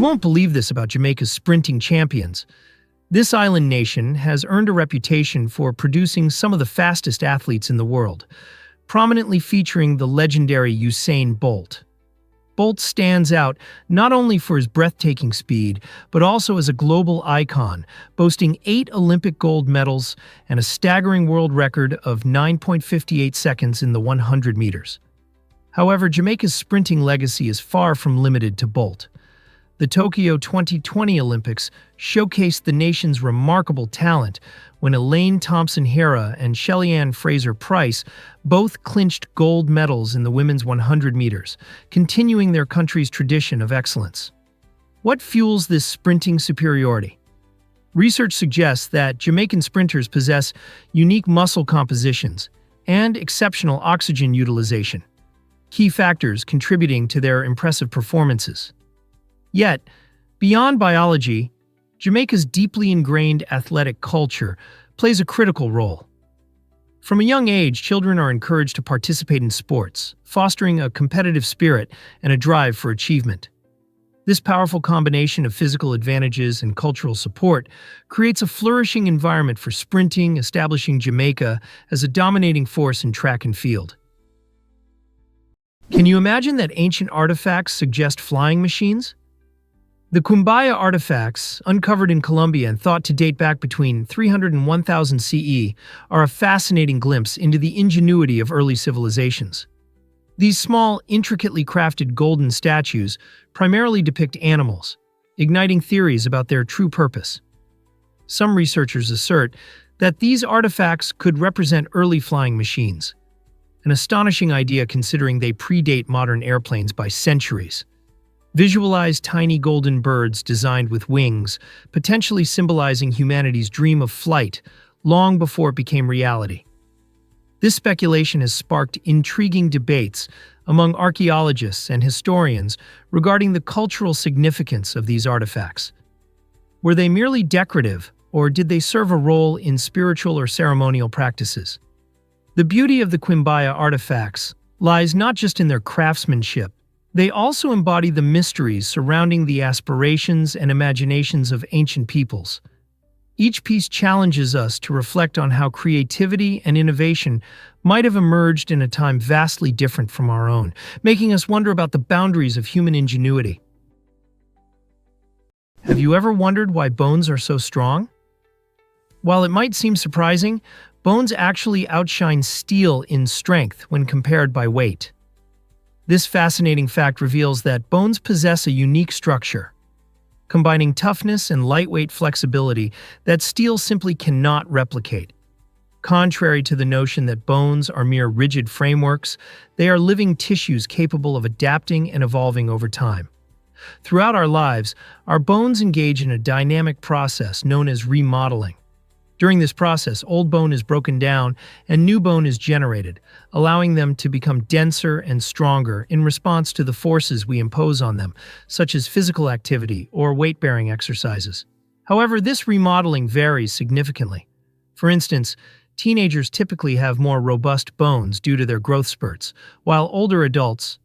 You won't believe this about Jamaica's sprinting champions. This island nation has earned a reputation for producing some of the fastest athletes in the world, prominently featuring the legendary Usain Bolt. Bolt stands out not only for his breathtaking speed, but also as a global icon, boasting 8 Olympic gold medals and a staggering world record of 9.58 seconds in the 100 meters. However, Jamaica's sprinting legacy is far from limited to Bolt. The Tokyo 2020 Olympics showcased the nation's remarkable talent when Elaine Thompson-Herah and Shelly-Ann Fraser-Pryce both clinched gold medals in the women's 100 meters, continuing their country's tradition of excellence. What fuels this sprinting superiority? Research suggests that Jamaican sprinters possess unique muscle compositions and exceptional oxygen utilization, key factors contributing to their impressive performances. Yet, beyond biology, Jamaica's deeply ingrained athletic culture plays a critical role. From a young age, children are encouraged to participate in sports, fostering a competitive spirit and a drive for achievement. This powerful combination of physical advantages and cultural support creates a flourishing environment for sprinting, establishing Jamaica as a dominating force in track and field. Can you imagine that ancient artifacts suggest flying machines? The Quimbaya artifacts, uncovered in Colombia and thought to date back between 300 and 1000 CE, are a fascinating glimpse into the ingenuity of early civilizations. These small, intricately crafted golden statues primarily depict animals, igniting theories about their true purpose. Some researchers assert that these artifacts could represent early flying machines, an astonishing idea considering they predate modern airplanes by centuries. Visualize tiny golden birds designed with wings, potentially symbolizing humanity's dream of flight long before it became reality. This speculation has sparked intriguing debates among archaeologists and historians regarding the cultural significance of these artifacts. Were they merely decorative, or did they serve a role in spiritual or ceremonial practices? The beauty of the Quimbaya artifacts lies not just in their craftsmanship. They also embody the mysteries surrounding the aspirations and imaginations of ancient peoples. Each piece challenges us to reflect on how creativity and innovation might have emerged in a time vastly different from our own, making us wonder about the boundaries of human ingenuity. Have you ever wondered why bones are so strong? While it might seem surprising, bones actually outshine steel in strength when compared by weight. This fascinating fact reveals that bones possess a unique structure, combining toughness and lightweight flexibility that steel simply cannot replicate. Contrary to the notion that bones are mere rigid frameworks, they are living tissues capable of adapting and evolving over time. Throughout our lives, our bones engage in a dynamic process known as remodeling. During this process, old bone is broken down and new bone is generated, allowing them to become denser and stronger in response to the forces we impose on them, such as physical activity or weight-bearing exercises. However, this remodeling varies significantly. For instance, teenagers typically have more robust bones due to their growth spurts, while older adults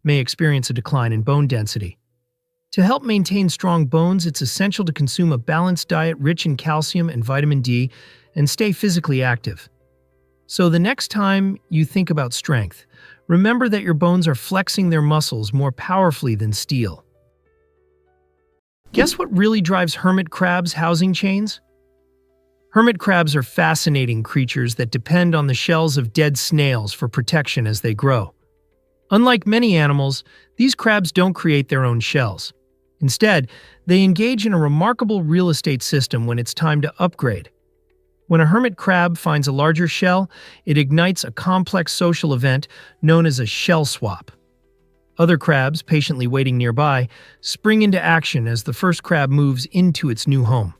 may experience a decline in bone density. To help maintain strong bones, it's essential to consume a balanced diet rich in calcium and vitamin D and stay physically active. So the next time you think about strength, remember that your bones are flexing their muscles more powerfully than steel. Guess what really drives hermit crabs' housing chains? Hermit crabs are fascinating creatures that depend on the shells of dead snails for protection as they grow. Unlike many animals, these crabs don't create their own shells. Instead, they engage in a remarkable real estate system when it's time to upgrade. When a hermit crab finds a larger shell, it ignites a complex social event known as a shell swap. Other crabs, patiently waiting nearby, spring into action as the first crab moves into its new home.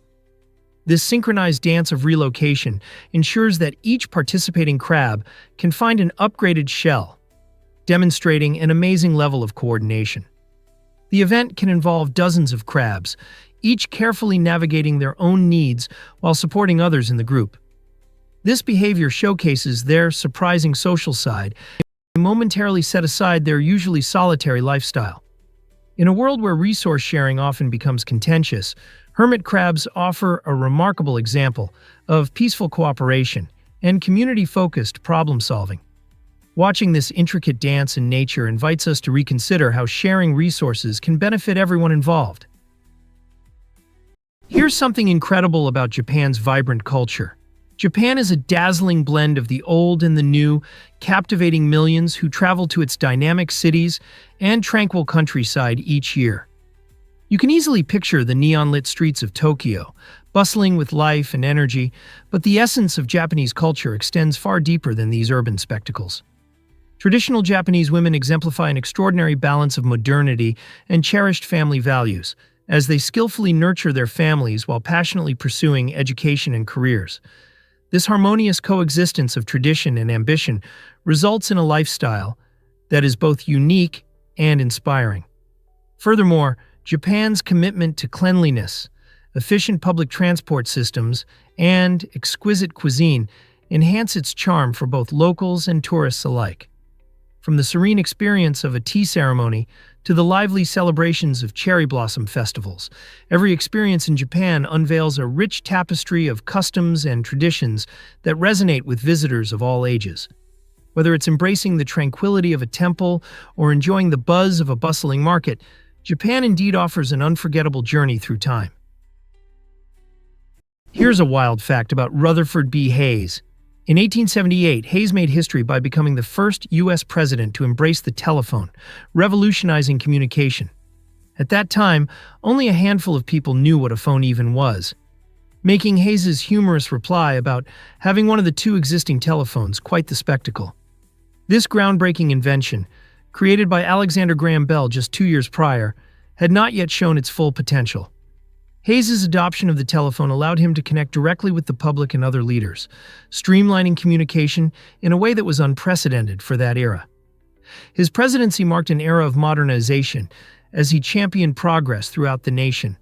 This synchronized dance of relocation ensures that each participating crab can find an upgraded shell, demonstrating an amazing level of coordination. The event can involve dozens of crabs, each carefully navigating their own needs while supporting others in the group. This behavior showcases their surprising social side. They momentarily set aside their usually solitary lifestyle. In a world where resource sharing often becomes contentious, hermit crabs offer a remarkable example of peaceful cooperation and community-focused problem-solving. Watching this intricate dance in nature invites us to reconsider how sharing resources can benefit everyone involved. Here's something incredible about Japan's vibrant culture. Japan is a dazzling blend of the old and the new, captivating millions who travel to its dynamic cities and tranquil countryside each year. You can easily picture the neon-lit streets of Tokyo, bustling with life and energy, but the essence of Japanese culture extends far deeper than these urban spectacles. Traditional Japanese women exemplify an extraordinary balance of modernity and cherished family values, as they skillfully nurture their families while passionately pursuing education and careers. This harmonious coexistence of tradition and ambition results in a lifestyle that is both unique and inspiring. Furthermore, Japan's commitment to cleanliness, efficient public transport systems, and exquisite cuisine enhance its charm for both locals and tourists alike. From the serene experience of a tea ceremony to the lively celebrations of cherry blossom festivals, every experience in Japan unveils a rich tapestry of customs and traditions that resonate with visitors of all ages. Whether it's embracing the tranquility of a temple or enjoying the buzz of a bustling market, Japan indeed offers an unforgettable journey through time. Here's a wild fact about Rutherford B. Hayes. In 1878, Hayes made history by becoming the first U.S. president to embrace the telephone, revolutionizing communication. At that time, only a handful of people knew what a phone even was, making Hayes's humorous reply about having one of the two existing telephones quite the spectacle. This groundbreaking invention, created by Alexander Graham Bell just 2 years prior, had not yet shown its full potential. Hayes's adoption of the telephone allowed him to connect directly with the public and other leaders, streamlining communication in a way that was unprecedented for that era. His presidency marked an era of modernization as he championed progress throughout the nation,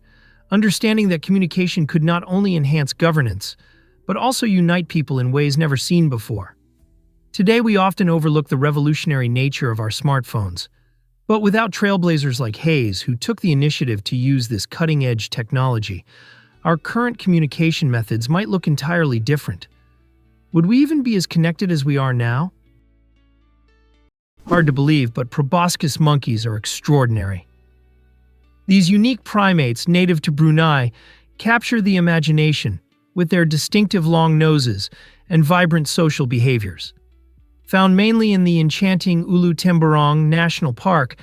understanding that communication could not only enhance governance, but also unite people in ways never seen before. Today, we often overlook the revolutionary nature of our smartphones. But without trailblazers like Hayes, who took the initiative to use this cutting-edge technology, our current communication methods might look entirely different. Would we even be as connected as we are now? Hard to believe, but proboscis monkeys are extraordinary. These unique primates native to Brunei capture the imagination with their distinctive long noses and vibrant social behaviors. Found mainly in the enchanting Ulu Temburong National Park,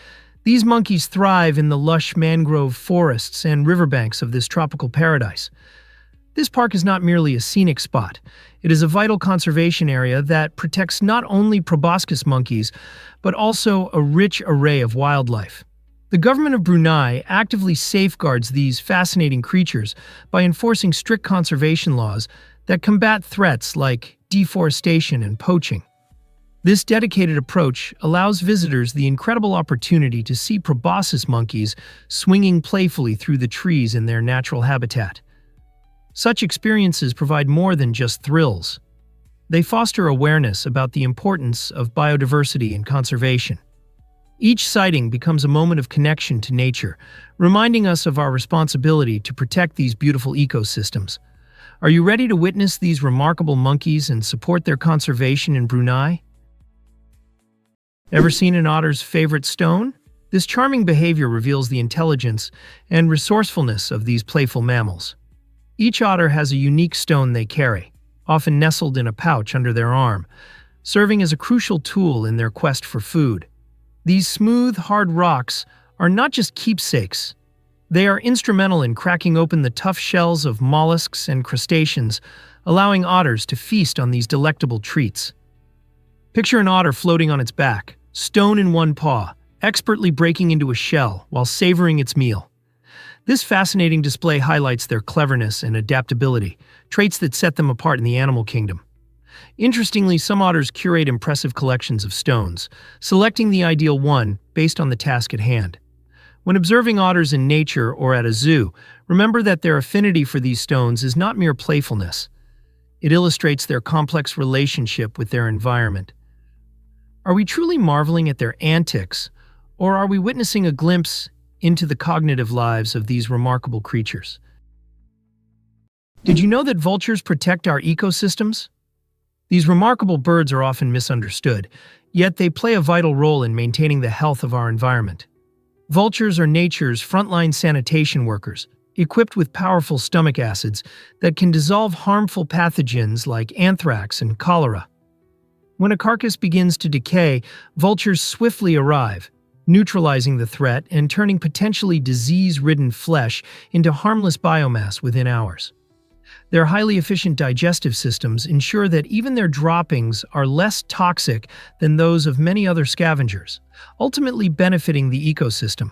these monkeys thrive in the lush mangrove forests and riverbanks of this tropical paradise. This park is not merely a scenic spot. It is a vital conservation area that protects not only proboscis monkeys, but also a rich array of wildlife. The government of Brunei actively safeguards these fascinating creatures by enforcing strict conservation laws that combat threats like deforestation and poaching. This dedicated approach allows visitors the incredible opportunity to see proboscis monkeys swinging playfully through the trees in their natural habitat. Such experiences provide more than just thrills. They foster awareness about the importance of biodiversity and conservation. Each sighting becomes a moment of connection to nature, reminding us of our responsibility to protect these beautiful ecosystems. Are you ready to witness these remarkable monkeys and support their conservation in Brunei? Ever seen an otter's favorite stone? This charming behavior reveals the intelligence and resourcefulness of these playful mammals. Each otter has a unique stone they carry, often nestled in a pouch under their arm, serving as a crucial tool in their quest for food. These smooth, hard rocks are not just keepsakes. They are instrumental in cracking open the tough shells of mollusks and crustaceans, allowing otters to feast on these delectable treats. Picture an otter floating on its back, stone in one paw, expertly breaking into a shell while savoring its meal. This fascinating display highlights their cleverness and adaptability, traits that set them apart in the animal kingdom. Interestingly, some otters curate impressive collections of stones, selecting the ideal one based on the task at hand. When observing otters in nature or at a zoo, remember that their affinity for these stones is not mere playfulness. It illustrates their complex relationship with their environment. Are we truly marveling at their antics, or are we witnessing a glimpse into the cognitive lives of these remarkable creatures. Did you know that vultures protect our ecosystems? These remarkable birds are often misunderstood, yet they play a vital role in maintaining the health of our environment. Vultures are nature's frontline sanitation workers, equipped with powerful stomach acids that can dissolve harmful pathogens like anthrax and cholera. When a carcass begins to decay, vultures swiftly arrive, neutralizing the threat and turning potentially disease-ridden flesh into harmless biomass within hours. Their highly efficient digestive systems ensure that even their droppings are less toxic than those of many other scavengers, ultimately benefiting the ecosystem.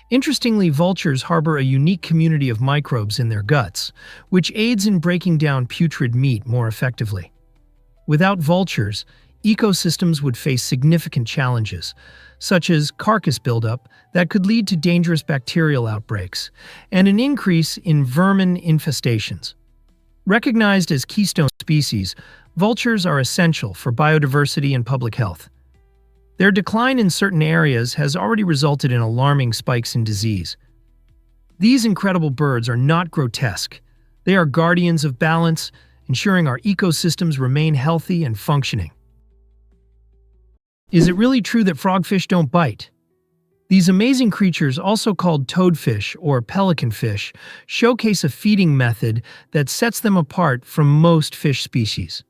Interestingly, vultures harbor a unique community of microbes in their guts, which aids in breaking down putrid meat more effectively. Without vultures, ecosystems would face significant challenges, such as carcass buildup that could lead to dangerous bacterial outbreaks, and an increase in vermin infestations. Recognized as keystone species, vultures are essential for biodiversity and public health. Their decline in certain areas has already resulted in alarming spikes in disease. These incredible birds are not grotesque. They are guardians of balance, ensuring our ecosystems remain healthy and functioning. Is it really true that frogfish don't bite? These amazing creatures, also called toadfish or pelican fish, showcase a feeding method that sets them apart from most fish species.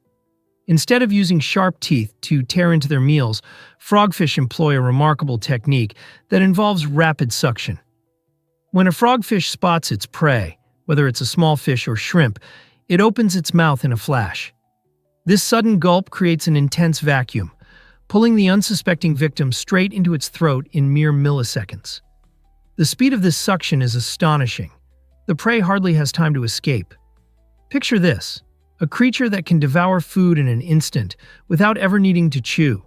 Instead of using sharp teeth to tear into their meals, frogfish employ a remarkable technique that involves rapid suction. When a frogfish spots its prey, whether it's a small fish or shrimp, it opens its mouth in a flash. This sudden gulp creates an intense vacuum, pulling the unsuspecting victim straight into its throat in mere milliseconds. The speed of this suction is astonishing. The prey hardly has time to escape. Picture this: a creature that can devour food in an instant without ever needing to chew.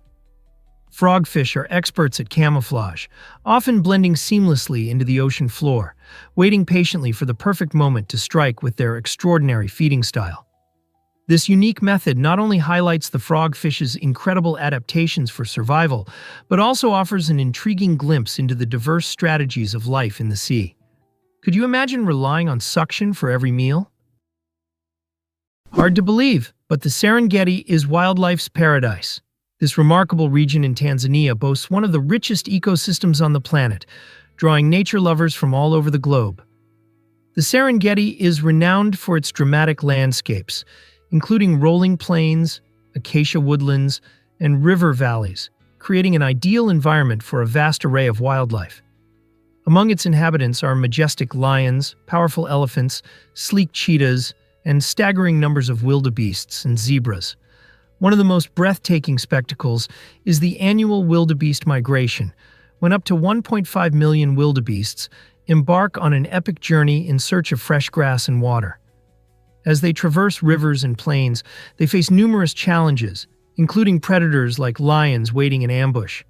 Frogfish are experts at camouflage, often blending seamlessly into the ocean floor, waiting patiently for the perfect moment to strike with their extraordinary feeding style. This unique method not only highlights the frogfish's incredible adaptations for survival, but also offers an intriguing glimpse into the diverse strategies of life in the sea. Could you imagine relying on suction for every meal? Hard to believe, but the Serengeti is wildlife's paradise. This remarkable region in Tanzania boasts one of the richest ecosystems on the planet, drawing nature lovers from all over the globe. The Serengeti is renowned for its dramatic landscapes, including rolling plains, acacia woodlands, and river valleys, creating an ideal environment for a vast array of wildlife. Among its inhabitants are majestic lions, powerful elephants, sleek cheetahs, and staggering numbers of wildebeests and zebras. One of the most breathtaking spectacles is the annual wildebeest migration, when up to 1.5 million wildebeests embark on an epic journey in search of fresh grass and water. As they traverse rivers and plains, they face numerous challenges, including predators like lions waiting in ambush.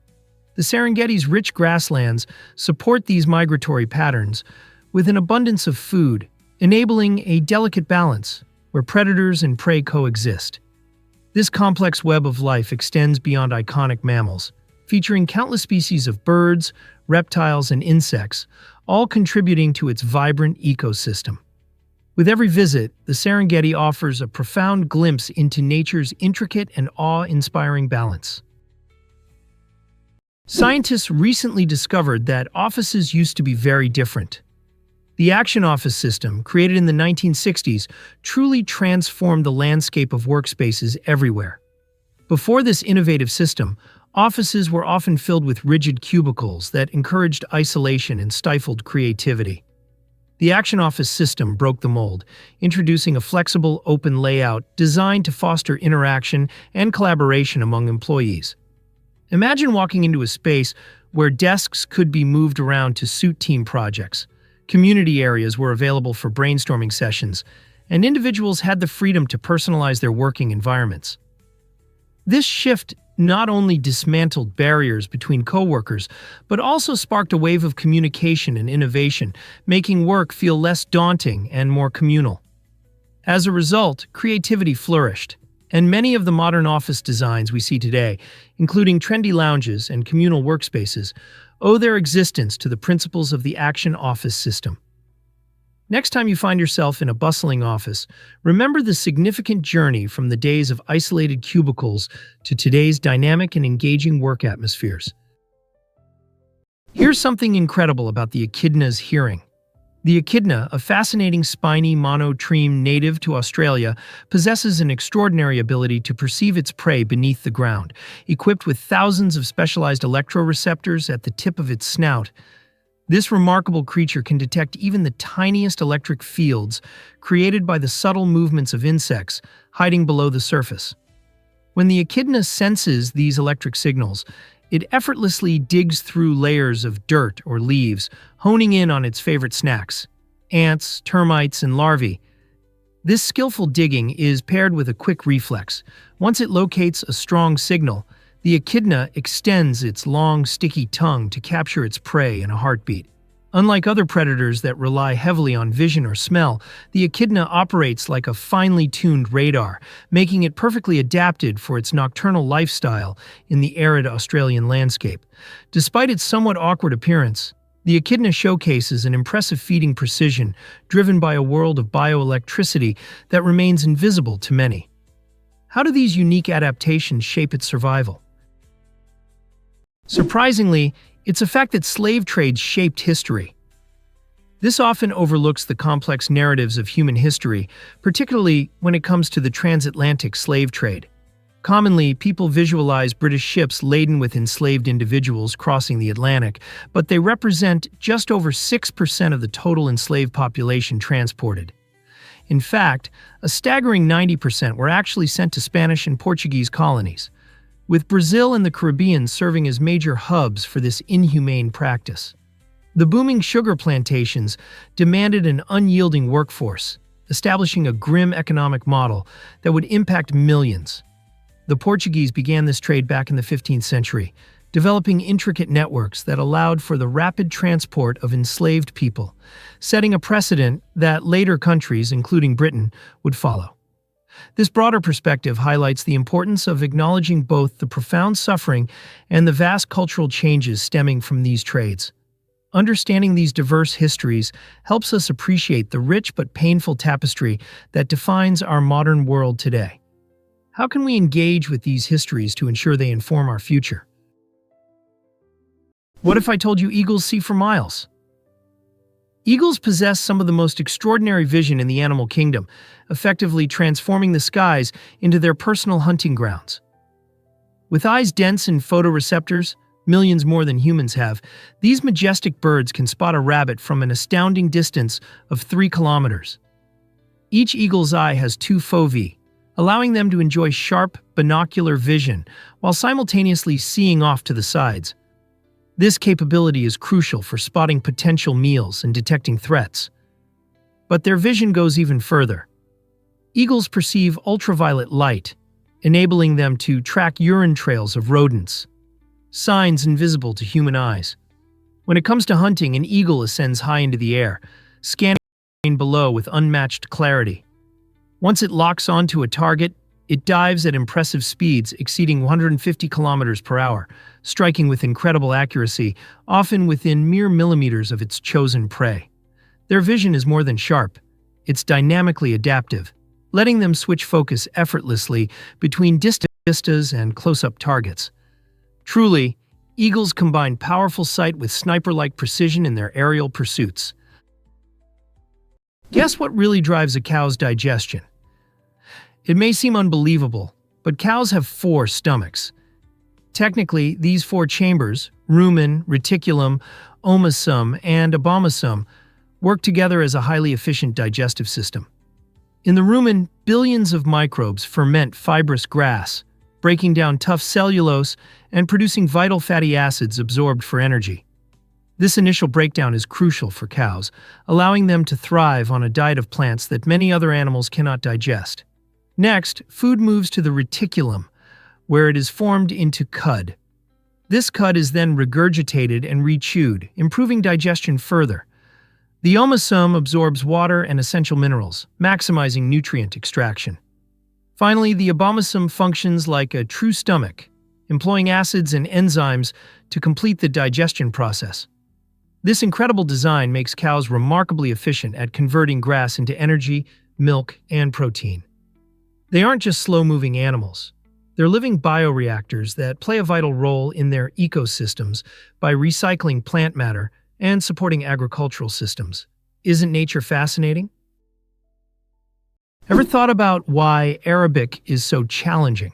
The Serengeti's rich grasslands support these migratory patterns with an abundance of food, enabling a delicate balance where predators and prey coexist. This complex web of life extends beyond iconic mammals, featuring countless species of birds, reptiles, and insects, all contributing to its vibrant ecosystem. With every visit, the Serengeti offers a profound glimpse into nature's intricate and awe-inspiring balance. Scientists recently discovered that offices used to be very different. The Action Office system, created in the 1960s, truly transformed the landscape of workspaces everywhere. Before this innovative system, offices were often filled with rigid cubicles that encouraged isolation and stifled creativity. The Action Office system broke the mold, introducing a flexible, open layout designed to foster interaction and collaboration among employees. Imagine walking into a space where desks could be moved around to suit team projects, community areas were available for brainstorming sessions, and individuals had the freedom to personalize their working environments. This shift not only dismantled barriers between coworkers, but also sparked a wave of communication and innovation, making work feel less daunting and more communal. As a result, creativity flourished, and many of the modern office designs we see today, including trendy lounges and communal workspaces, owe their existence to the principles of the action office system. Next time you find yourself in a bustling office, remember the significant journey from the days of isolated cubicles to today's dynamic and engaging work atmospheres. Here's something incredible about the echidna's hearing. The echidna, a fascinating spiny monotreme native to Australia, possesses an extraordinary ability to perceive its prey beneath the ground, equipped with thousands of specialized electroreceptors at the tip of its snout. This remarkable creature can detect even the tiniest electric fields created by the subtle movements of insects hiding below the surface. When the echidna senses these electric signals, it effortlessly digs through layers of dirt or leaves, honing in on its favorite snacks: ants, termites, and larvae. This skillful digging is paired with a quick reflex. Once it locates a strong signal, the echidna extends its long, sticky tongue to capture its prey in a heartbeat. Unlike other predators that rely heavily on vision or smell, the echidna operates like a finely tuned radar, making it perfectly adapted for its nocturnal lifestyle in the arid Australian landscape. Despite its somewhat awkward appearance, the echidna showcases an impressive feeding precision driven by a world of bioelectricity that remains invisible to many. How do these unique adaptations shape its survival? Surprisingly, it's a fact that slave trades shaped history. This often overlooks the complex narratives of human history, particularly when it comes to the transatlantic slave trade. Commonly, people visualize British ships laden with enslaved individuals crossing the Atlantic, but they represent just over 6% of the total enslaved population transported. In fact, a staggering 90% were actually sent to Spanish and Portuguese colonies, with Brazil and the Caribbean serving as major hubs for this inhumane practice. The booming sugar plantations demanded an unyielding workforce, establishing a grim economic model that would impact millions. The Portuguese began this trade back in the 15th century, developing intricate networks that allowed for the rapid transport of enslaved people, setting a precedent that later countries, including Britain, would follow. This broader perspective highlights the importance of acknowledging both the profound suffering and the vast cultural changes stemming from these trades. Understanding these diverse histories helps us appreciate the rich but painful tapestry that defines our modern world today. How can we engage with these histories to ensure they inform our future? What if I told you eagles see for miles? Eagles possess some of the most extraordinary vision in the animal kingdom, effectively transforming the skies into their personal hunting grounds. With eyes dense in photoreceptors, millions more than humans have, these majestic birds can spot a rabbit from an astounding distance of 3 kilometers. Each eagle's eye has 2 foci, allowing them to enjoy sharp, binocular vision while simultaneously seeing off to the sides. This capability is crucial for spotting potential meals and detecting threats. But their vision goes even further. Eagles perceive ultraviolet light, enabling them to track urine trails of rodents, signs invisible to human eyes. When it comes to hunting, an eagle ascends high into the air, scanning below with unmatched clarity. Once it locks onto a target, it dives at impressive speeds exceeding 150 kilometers per hour, striking with incredible accuracy, often within mere millimeters of its chosen prey. Their vision is more than sharp. It's dynamically adaptive, letting them switch focus effortlessly between distant vistas and close-up targets. Truly, eagles combine powerful sight with sniper-like precision in their aerial pursuits. Guess what really drives a cow's digestion? It may seem unbelievable, but cows have 4 stomachs. Technically, these 4 chambers, rumen, reticulum, omasum, and abomasum, work together as a highly efficient digestive system. In the rumen, billions of microbes ferment fibrous grass, breaking down tough cellulose and producing vital fatty acids absorbed for energy. This initial breakdown is crucial for cows, allowing them to thrive on a diet of plants that many other animals cannot digest. Next, food moves to the reticulum, where it is formed into cud. This cud is then regurgitated and rechewed, improving digestion further. The omasum absorbs water and essential minerals, maximizing nutrient extraction. Finally, the abomasum functions like a true stomach, employing acids and enzymes to complete the digestion process. This incredible design makes cows remarkably efficient at converting grass into energy, milk, and protein. They aren't just slow-moving animals. They're living bioreactors that play a vital role in their ecosystems by recycling plant matter and supporting agricultural systems. Isn't nature fascinating? Ever thought about why Arabic is so challenging?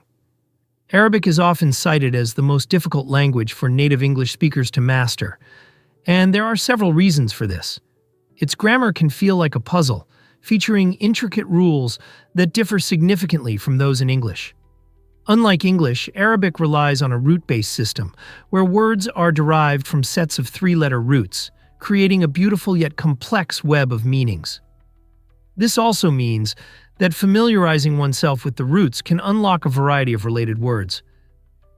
Arabic is often cited as the most difficult language for native English speakers to master, and there are several reasons for this. Its grammar can feel like a puzzle, featuring intricate rules that differ significantly from those in English. Unlike English, Arabic relies on a root-based system, where words are derived from sets of three-letter roots, creating a beautiful yet complex web of meanings. This also means that familiarizing oneself with the roots can unlock a variety of related words.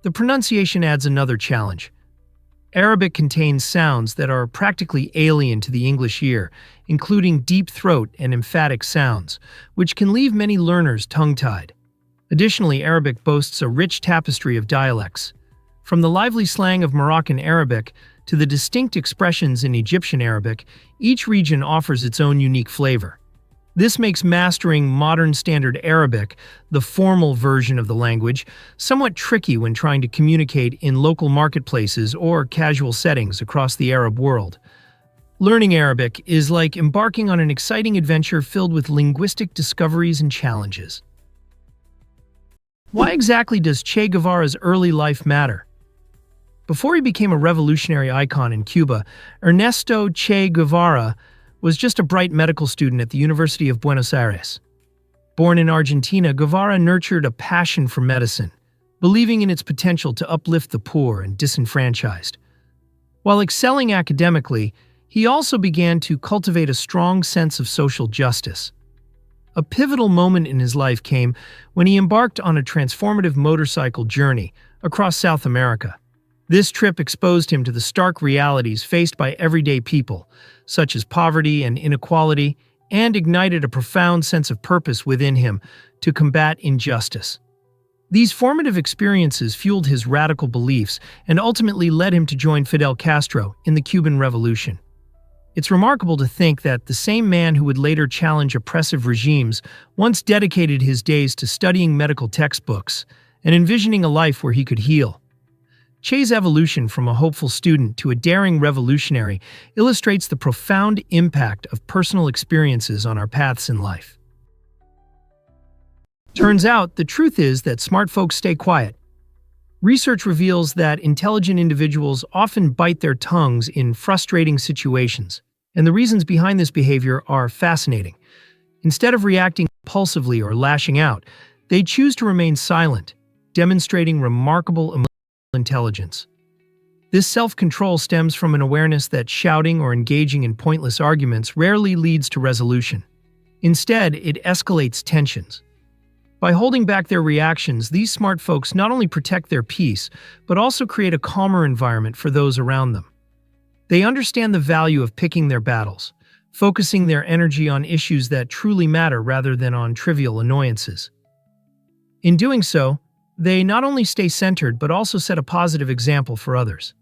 The pronunciation adds another challenge. Arabic contains sounds that are practically alien to the English ear, including deep throat and emphatic sounds, which can leave many learners tongue-tied. Additionally, Arabic boasts a rich tapestry of dialects. From the lively slang of Moroccan Arabic to the distinct expressions in Egyptian Arabic, each region offers its own unique flavor. This makes mastering modern Standard Arabic, the formal version of the language, somewhat tricky when trying to communicate in local marketplaces or casual settings across the Arab world. Learning Arabic is like embarking on an exciting adventure filled with linguistic discoveries and challenges. Why exactly does Che Guevara's early life matter? Before he became a revolutionary icon in Cuba, Ernesto Che Guevara was just a bright medical student at the University of Buenos Aires. Born in Argentina, Guevara nurtured a passion for medicine, believing in its potential to uplift the poor and disenfranchised. While excelling academically, he also began to cultivate a strong sense of social justice. A pivotal moment in his life came when he embarked on a transformative motorcycle journey across South America. This trip exposed him to the stark realities faced by everyday people, such as poverty and inequality, and ignited a profound sense of purpose within him to combat injustice. These formative experiences fueled his radical beliefs and ultimately led him to join Fidel Castro in the Cuban Revolution. It's remarkable to think that the same man who would later challenge oppressive regimes once dedicated his days to studying medical textbooks and envisioning a life where he could heal. Che's evolution from a hopeful student to a daring revolutionary illustrates the profound impact of personal experiences on our paths in life. Turns out, the truth is that smart folks stay quiet. Research reveals that intelligent individuals often bite their tongues in frustrating situations, and the reasons behind this behavior are fascinating. Instead of reacting impulsively or lashing out, they choose to remain silent, demonstrating remarkable emotional intelligence. This self-control stems from an awareness that shouting or engaging in pointless arguments rarely leads to resolution. Instead, it escalates tensions. By holding back their reactions, these smart folks not only protect their peace, but also create a calmer environment for those around them. They understand the value of picking their battles, focusing their energy on issues that truly matter rather than on trivial annoyances. In doing so, they not only stay centered but also set a positive example for others.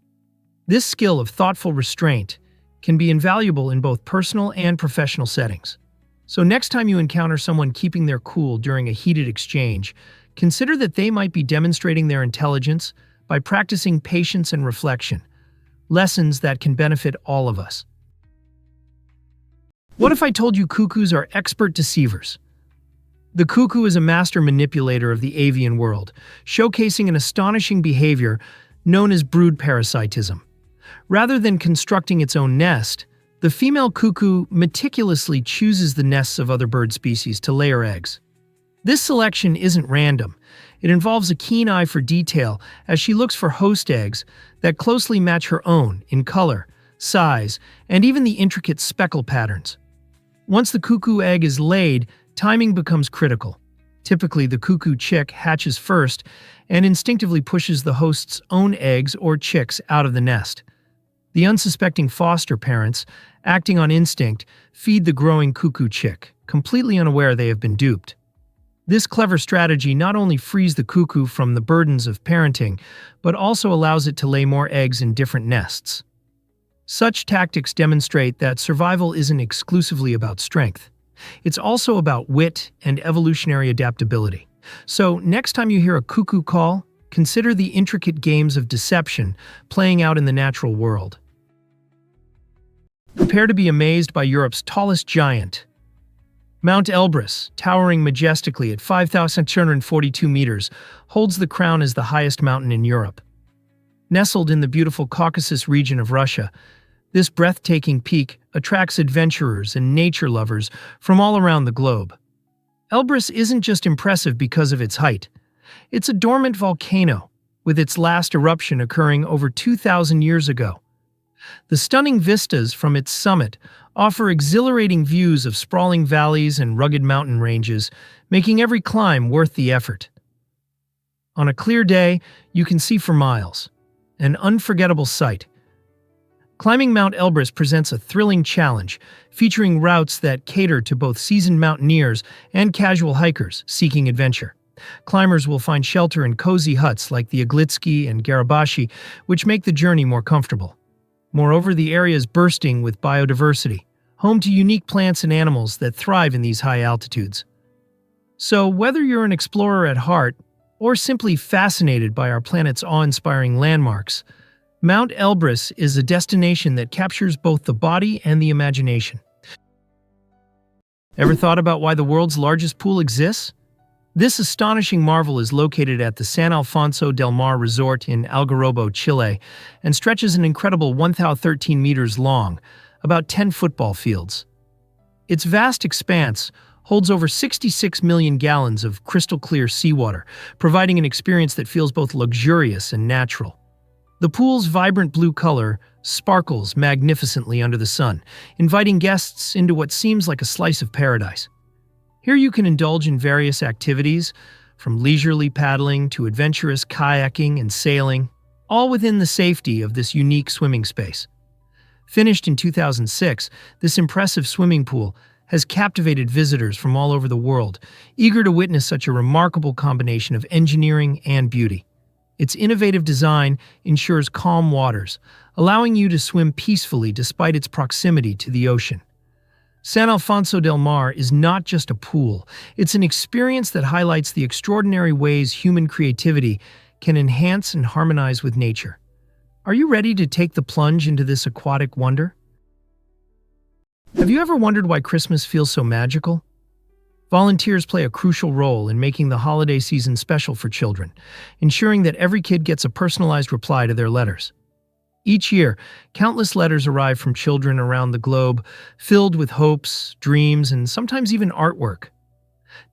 This skill of thoughtful restraint can be invaluable in both personal and professional settings. So next time you encounter someone keeping their cool during a heated exchange, consider that they might be demonstrating their intelligence by practicing patience and reflection, lessons that can benefit all of us. What if I told you cuckoos are expert deceivers? The cuckoo is a master manipulator of the avian world, showcasing an astonishing behavior known as brood parasitism. Rather than constructing its own nest, the female cuckoo meticulously chooses the nests of other bird species to lay her eggs. This selection isn't random. It involves a keen eye for detail as she looks for host eggs that closely match her own in color, size, and even the intricate speckle patterns. Once the cuckoo egg is laid, timing becomes critical. Typically, the cuckoo chick hatches first and instinctively pushes the host's own eggs or chicks out of the nest. The unsuspecting foster parents, acting on instinct, feed the growing cuckoo chick, completely unaware they have been duped. This clever strategy not only frees the cuckoo from the burdens of parenting, but also allows it to lay more eggs in different nests. Such tactics demonstrate that survival isn't exclusively about strength. It's also about wit and evolutionary adaptability. So, next time you hear a cuckoo call, consider the intricate games of deception playing out in the natural world. Prepare to be amazed by Europe's tallest giant. Mount Elbrus, towering majestically at 5,242 meters, holds the crown as the highest mountain in Europe. Nestled in the beautiful Caucasus region of Russia, this breathtaking peak attracts adventurers and nature lovers from all around the globe. Elbrus isn't just impressive because of its height. It's a dormant volcano, with its last eruption occurring over 2,000 years ago. The stunning vistas from its summit offer exhilarating views of sprawling valleys and rugged mountain ranges, making every climb worth the effort. On a clear day, you can see for miles. An unforgettable sight. Climbing Mount Elbrus presents a thrilling challenge, featuring routes that cater to both seasoned mountaineers and casual hikers seeking adventure. Climbers will find shelter in cozy huts like the Iglitsky and Garabashi, which make the journey more comfortable. Moreover, the area is bursting with biodiversity, home to unique plants and animals that thrive in these high altitudes. So, whether you're an explorer at heart or simply fascinated by our planet's awe-inspiring landmarks, Mount Elbrus is a destination that captures both the body and the imagination. Ever thought about why the world's largest pool exists? This astonishing marvel is located at the San Alfonso del Mar Resort in Algarrobo, Chile, and stretches an incredible 1,013 meters long, about 10 football fields. Its vast expanse holds over 66 million gallons of crystal-clear seawater, providing an experience that feels both luxurious and natural. The pool's vibrant blue color sparkles magnificently under the sun, inviting guests into what seems like a slice of paradise. Here you can indulge in various activities, from leisurely paddling to adventurous kayaking and sailing, all within the safety of this unique swimming space. Finished in 2006, this impressive swimming pool has captivated visitors from all over the world, eager to witness such a remarkable combination of engineering and beauty. Its innovative design ensures calm waters, allowing you to swim peacefully despite its proximity to the ocean. San Alfonso del Mar is not just a pool, it's an experience that highlights the extraordinary ways human creativity can enhance and harmonize with nature. Are you ready to take the plunge into this aquatic wonder? Have you ever wondered why Christmas feels so magical? Volunteers play a crucial role in making the holiday season special for children, ensuring that every kid gets a personalized reply to their letters. Each year, countless letters arrive from children around the globe, filled with hopes, dreams, and sometimes even artwork.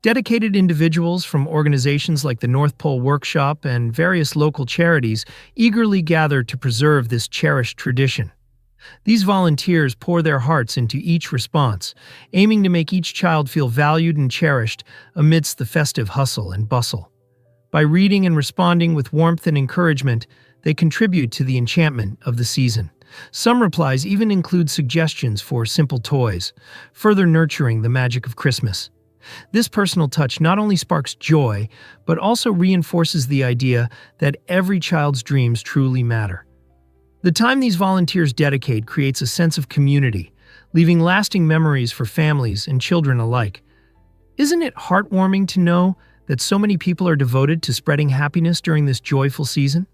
Dedicated individuals from organizations like the North Pole Workshop and various local charities eagerly gather to preserve this cherished tradition. These volunteers pour their hearts into each response, aiming to make each child feel valued and cherished amidst the festive hustle and bustle. By reading and responding with warmth and encouragement, they contribute to the enchantment of the season. Some replies even include suggestions for simple toys, further nurturing the magic of Christmas. This personal touch not only sparks joy, but also reinforces the idea that every child's dreams truly matter. The time these volunteers dedicate creates a sense of community, leaving lasting memories for families and children alike. Isn't it heartwarming to know that so many people are devoted to spreading happiness during this joyful season?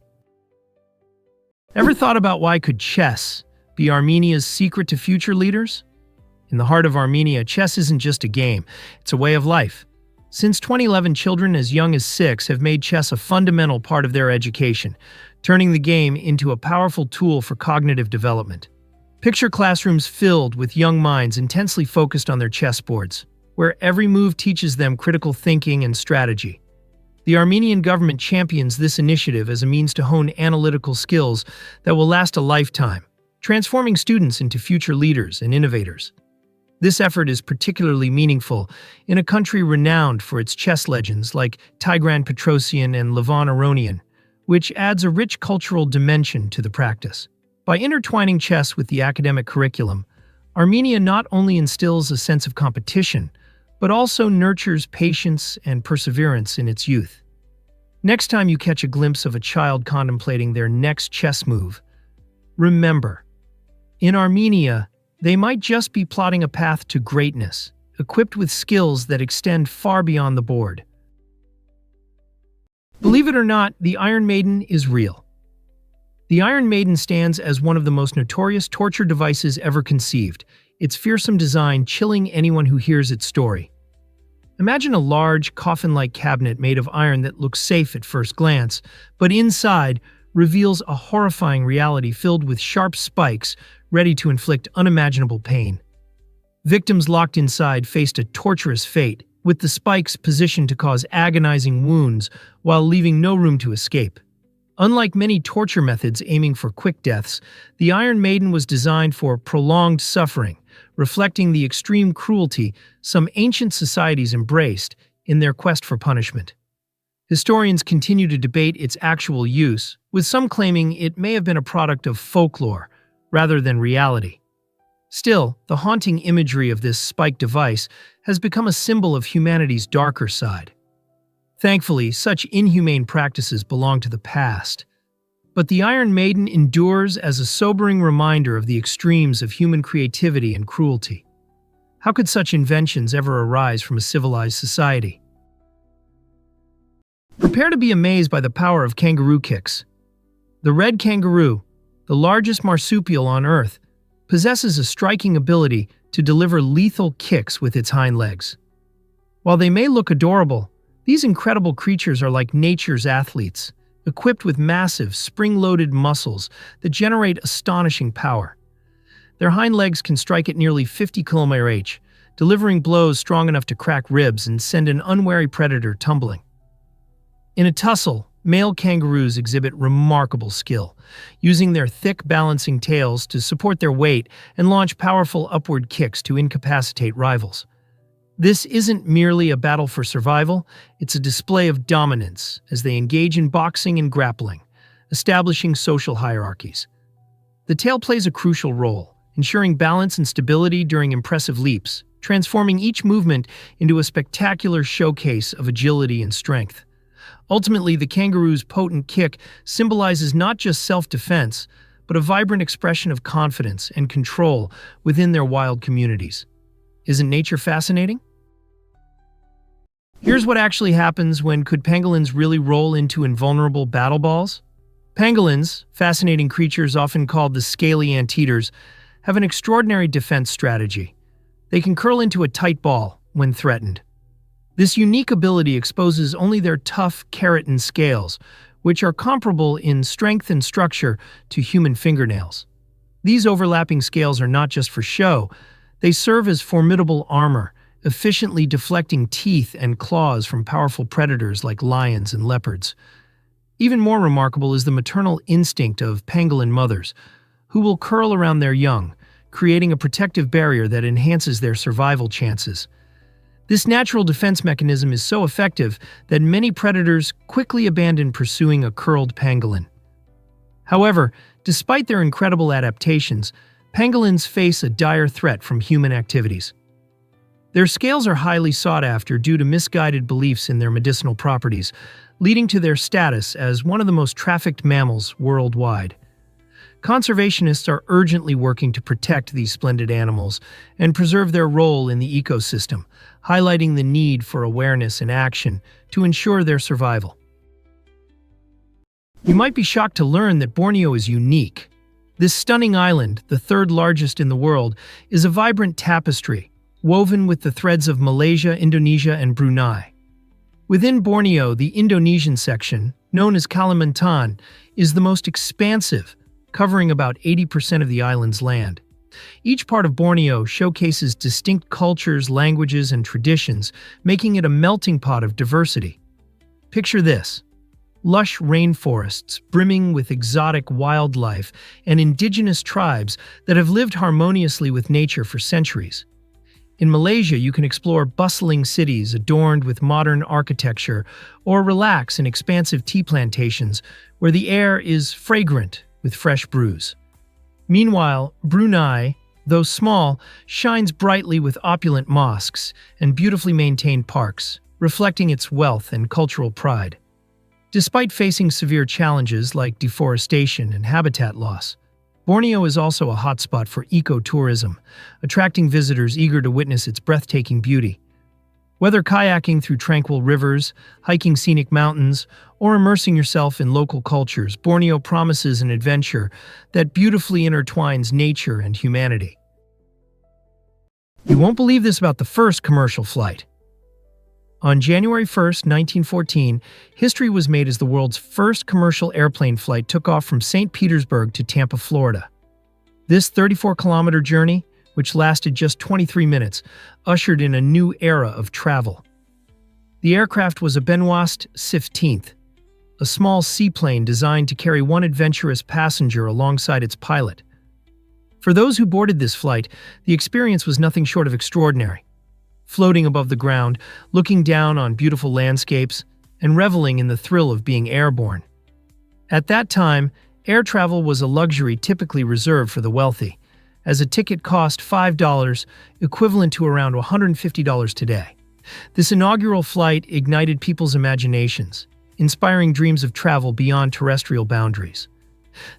Ever thought about why could chess be Armenia's secret to future leaders? In the heart of Armenia, chess isn't just a game, it's a way of life. Since 2011, children as young as 6 have made chess a fundamental part of their education, turning the game into a powerful tool for cognitive development. Picture classrooms filled with young minds intensely focused on their chessboards, where every move teaches them critical thinking and strategy. The Armenian government champions this initiative as a means to hone analytical skills that will last a lifetime, transforming students into future leaders and innovators. This effort is particularly meaningful in a country renowned for its chess legends like Tigran Petrosian and Levon Aronian, which adds a rich cultural dimension to the practice. By intertwining chess with the academic curriculum, Armenia not only instills a sense of competition, but also nurtures patience and perseverance in its youth. Next time you catch a glimpse of a child contemplating their next chess move, remember, in Armenia, they might just be plotting a path to greatness, equipped with skills that extend far beyond the board. Believe it or not, the Iron Maiden is real. The Iron Maiden stands as one of the most notorious torture devices ever conceived, its fearsome design chilling anyone who hears its story. Imagine a large, coffin-like cabinet made of iron that looks safe at first glance, but inside reveals a horrifying reality filled with sharp spikes ready to inflict unimaginable pain. Victims locked inside faced a torturous fate, with the spikes positioned to cause agonizing wounds while leaving no room to escape. Unlike many torture methods aiming for quick deaths, the Iron Maiden was designed for prolonged suffering, reflecting the extreme cruelty some ancient societies embraced in their quest for punishment. Historians continue to debate its actual use, with some claiming it may have been a product of folklore rather than reality. Still, the haunting imagery of this spiked device has become a symbol of humanity's darker side. Thankfully, such inhumane practices belong to the past. But the Iron Maiden endures as a sobering reminder of the extremes of human creativity and cruelty. How could such inventions ever arise from a civilized society? Prepare to be amazed by the power of kangaroo kicks. The red kangaroo, the largest marsupial on Earth, possesses a striking ability to deliver lethal kicks with its hind legs. While they may look adorable, these incredible creatures are like nature's athletes, equipped with massive, spring-loaded muscles that generate astonishing power. Their hind legs can strike at nearly 50 km/h, delivering blows strong enough to crack ribs and send an unwary predator tumbling. In a tussle, male kangaroos exhibit remarkable skill, using their thick, balancing tails to support their weight and launch powerful upward kicks to incapacitate rivals. This isn't merely a battle for survival, it's a display of dominance as they engage in boxing and grappling, establishing social hierarchies. The tail plays a crucial role, ensuring balance and stability during impressive leaps, transforming each movement into a spectacular showcase of agility and strength. Ultimately, the kangaroo's potent kick symbolizes not just self-defense, but a vibrant expression of confidence and control within their wild communities. Isn't nature fascinating? Here's what actually happens when pangolins really roll into invulnerable battle balls. Pangolins, fascinating creatures often called the scaly anteaters, have an extraordinary defense strategy. They can curl into a tight ball when threatened. This unique ability exposes only their tough keratin scales, which are comparable in strength and structure to human fingernails. These overlapping scales are not just for show, they serve as formidable armor, efficiently deflecting teeth and claws from powerful predators like lions and leopards. Even more remarkable is the maternal instinct of pangolin mothers, who will curl around their young, creating a protective barrier that enhances their survival chances. This natural defense mechanism is so effective that many predators quickly abandon pursuing a curled pangolin. However, despite their incredible adaptations, pangolins face a dire threat from human activities. Their scales are highly sought after due to misguided beliefs in their medicinal properties, leading to their status as one of the most trafficked mammals worldwide. Conservationists are urgently working to protect these splendid animals and preserve their role in the ecosystem, highlighting the need for awareness and action to ensure their survival. You might be shocked to learn that Borneo is unique. This stunning island, the third largest in the world, is a vibrant tapestry, woven with the threads of Malaysia, Indonesia, and Brunei. Within Borneo, the Indonesian section, known as Kalimantan, is the most expansive, covering about 80% of the island's land. Each part of Borneo showcases distinct cultures, languages, and traditions, making it a melting pot of diversity. Picture this: lush rainforests brimming with exotic wildlife and indigenous tribes that have lived harmoniously with nature for centuries. In Malaysia, you can explore bustling cities adorned with modern architecture or relax in expansive tea plantations where the air is fragrant with fresh brews. Meanwhile, Brunei, though small, shines brightly with opulent mosques and beautifully maintained parks, reflecting its wealth and cultural pride. Despite facing severe challenges like deforestation and habitat loss, Borneo is also a hotspot for ecotourism, attracting visitors eager to witness its breathtaking beauty. Whether kayaking through tranquil rivers, hiking scenic mountains, or immersing yourself in local cultures, Borneo promises an adventure that beautifully intertwines nature and humanity. You won't believe this about the first commercial flight. On January 1st, 1914, history was made as the world's first commercial airplane flight took off from St. Petersburg to Tampa, Florida. This 34-kilometer journey, which lasted just 23 minutes, ushered in a new era of travel. The aircraft was a Benoist 15th, a small seaplane designed to carry one adventurous passenger alongside its pilot. For those who boarded this flight, the experience was nothing short of extraordinary. Floating above the ground, looking down on beautiful landscapes, and reveling in the thrill of being airborne. At that time, air travel was a luxury typically reserved for the wealthy, as a ticket cost $5, equivalent to around $150 today. This inaugural flight ignited people's imaginations, inspiring dreams of travel beyond terrestrial boundaries.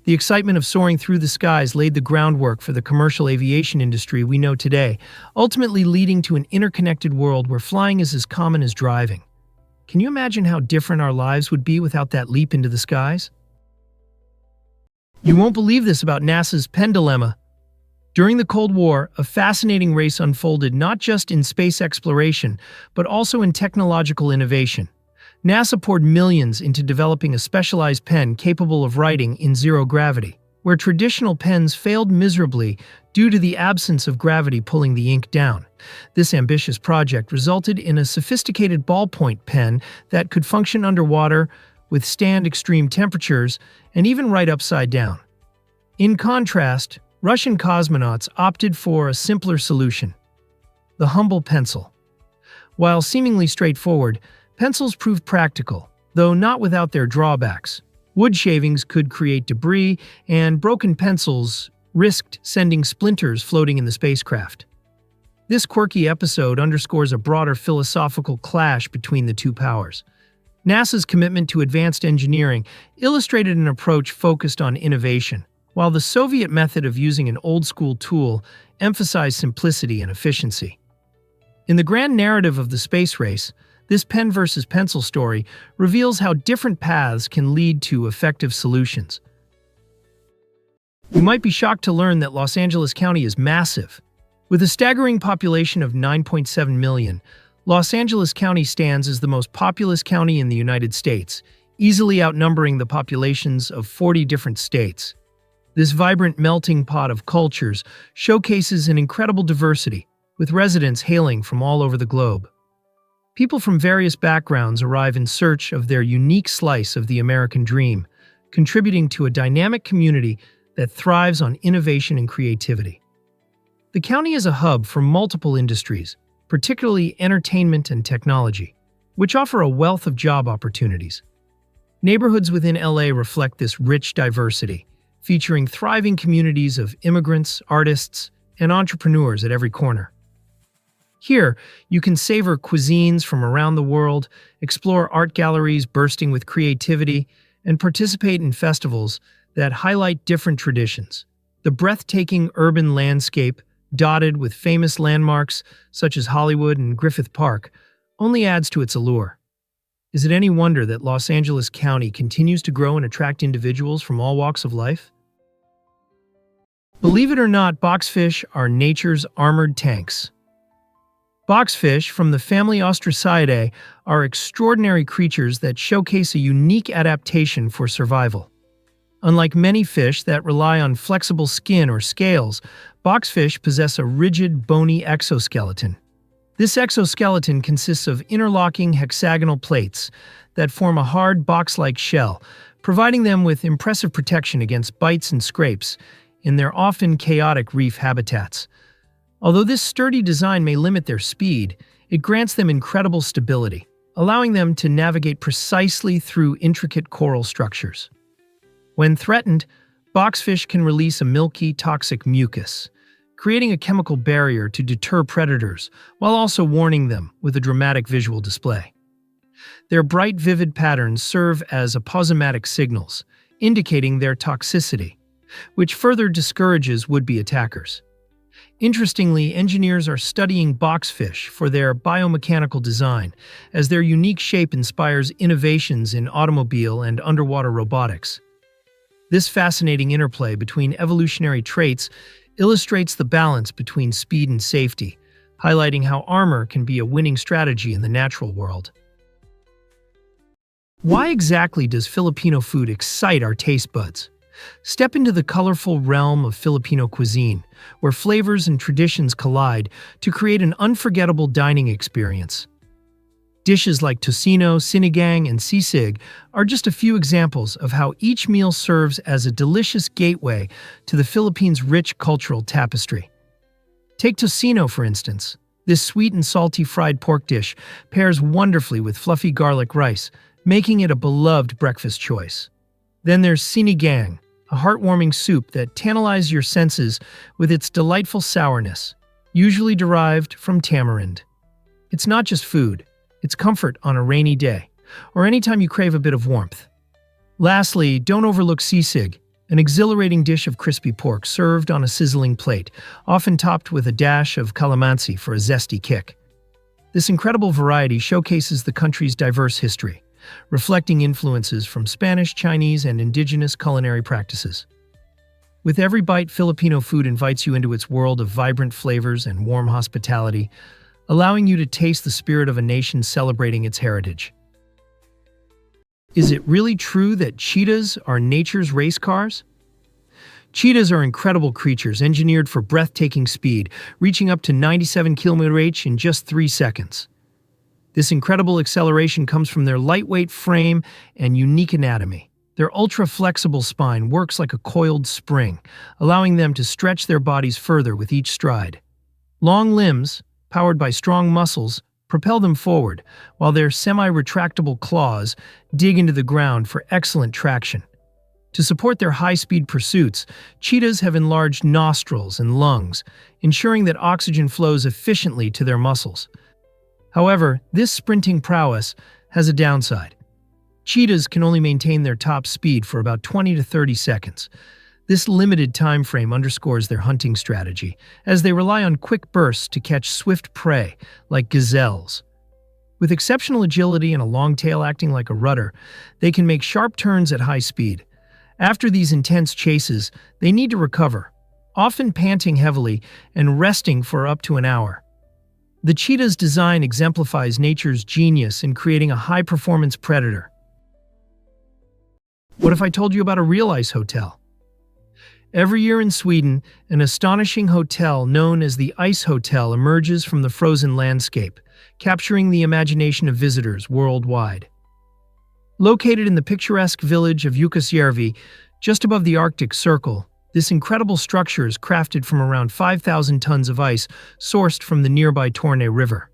The excitement of soaring through the skies laid the groundwork for the commercial aviation industry we know today, ultimately leading to an interconnected world where flying is as common as driving. Can you imagine how different our lives would be without that leap into the skies? You won't believe this about NASA's pen dilemma. During the Cold War, a fascinating race unfolded not just in space exploration, but also in technological innovation. NASA poured millions into developing a specialized pen capable of writing in zero gravity, where traditional pens failed miserably due to the absence of gravity pulling the ink down. This ambitious project resulted in a sophisticated ballpoint pen that could function underwater, withstand extreme temperatures, and even write upside down. In contrast, Russian cosmonauts opted for a simpler solution: the humble pencil. While seemingly straightforward, pencils proved practical, though not without their drawbacks. Wood shavings could create debris, and broken pencils risked sending splinters floating in the spacecraft. This quirky episode underscores a broader philosophical clash between the two powers. NASA's commitment to advanced engineering illustrated an approach focused on innovation, while the Soviet method of using an old-school tool emphasized simplicity and efficiency. In the grand narrative of the space race, this pen versus pencil story reveals how different paths can lead to effective solutions. You might be shocked to learn that Los Angeles County is massive. With a staggering population of 9.7 million, Los Angeles County stands as the most populous county in the United States, easily outnumbering the populations of 40 different states. This vibrant melting pot of cultures showcases an incredible diversity, with residents hailing from all over the globe. People from various backgrounds arrive in search of their unique slice of the American dream, contributing to a dynamic community that thrives on innovation and creativity. The county is a hub for multiple industries, particularly entertainment and technology, which offer a wealth of job opportunities. Neighborhoods within LA reflect this rich diversity, featuring thriving communities of immigrants, artists, and entrepreneurs at every corner. Here, you can savor cuisines from around the world, explore art galleries bursting with creativity, and participate in festivals that highlight different traditions. The breathtaking urban landscape, dotted with famous landmarks such as Hollywood and Griffith Park, only adds to its allure. Is it any wonder that Los Angeles County continues to grow and attract individuals from all walks of life? Believe it or not, boxfish are nature's armored tanks. Boxfish from the family Ostracidae are extraordinary creatures that showcase a unique adaptation for survival. Unlike many fish that rely on flexible skin or scales, boxfish possess a rigid, bony exoskeleton. This exoskeleton consists of interlocking hexagonal plates that form a hard box-like shell, providing them with impressive protection against bites and scrapes in their often chaotic reef habitats. Although this sturdy design may limit their speed, it grants them incredible stability, allowing them to navigate precisely through intricate coral structures. When threatened, boxfish can release a milky, toxic mucus, creating a chemical barrier to deter predators while also warning them with a dramatic visual display. Their bright, vivid patterns serve as aposematic signals, indicating their toxicity, which further discourages would-be attackers. Interestingly, engineers are studying boxfish for their biomechanical design, as their unique shape inspires innovations in automobile and underwater robotics. This fascinating interplay between evolutionary traits illustrates the balance between speed and safety, highlighting how armor can be a winning strategy in the natural world. Why exactly does Filipino food excite our taste buds? Step into the colorful realm of Filipino cuisine, where flavors and traditions collide to create an unforgettable dining experience. Dishes like tocino, sinigang, and sisig are just a few examples of how each meal serves as a delicious gateway to the Philippines' rich cultural tapestry. Take tocino, for instance. This sweet and salty fried pork dish pairs wonderfully with fluffy garlic rice, making it a beloved breakfast choice. Then there's sinigang, a heartwarming soup that tantalizes your senses with its delightful sourness, usually derived from tamarind. It's not just food, it's comfort on a rainy day, or anytime you crave a bit of warmth. Lastly, don't overlook sisig, an exhilarating dish of crispy pork served on a sizzling plate, often topped with a dash of calamansi for a zesty kick. This incredible variety showcases the country's diverse history, reflecting influences from Spanish, Chinese, and indigenous culinary practices. With every bite, Filipino food invites you into its world of vibrant flavors and warm hospitality, allowing you to taste the spirit of a nation celebrating its heritage. Is it really true that cheetahs are nature's race cars? Cheetahs are incredible creatures engineered for breathtaking speed, reaching up to 97 km/h in just 3 seconds. This incredible acceleration comes from their lightweight frame and unique anatomy. Their ultra-flexible spine works like a coiled spring, allowing them to stretch their bodies further with each stride. Long limbs, powered by strong muscles, propel them forward, while their semi-retractable claws dig into the ground for excellent traction. To support their high-speed pursuits, cheetahs have enlarged nostrils and lungs, ensuring that oxygen flows efficiently to their muscles. However, this sprinting prowess has a downside. Cheetahs can only maintain their top speed for about 20 to 30 seconds. This limited time frame underscores their hunting strategy, as they rely on quick bursts to catch swift prey, like gazelles. With exceptional agility and a long tail acting like a rudder, they can make sharp turns at high speed. After these intense chases, they need to recover, often panting heavily and resting for up to an hour. The cheetah's design exemplifies nature's genius in creating a high-performance predator. What if I told you about a real ice hotel? Every year in Sweden, an astonishing hotel known as the Ice Hotel emerges from the frozen landscape, capturing the imagination of visitors worldwide. Located in the picturesque village of Jukkasjärvi, just above the Arctic Circle, this incredible structure is crafted from around 5,000 tons of ice sourced from the nearby Torne River.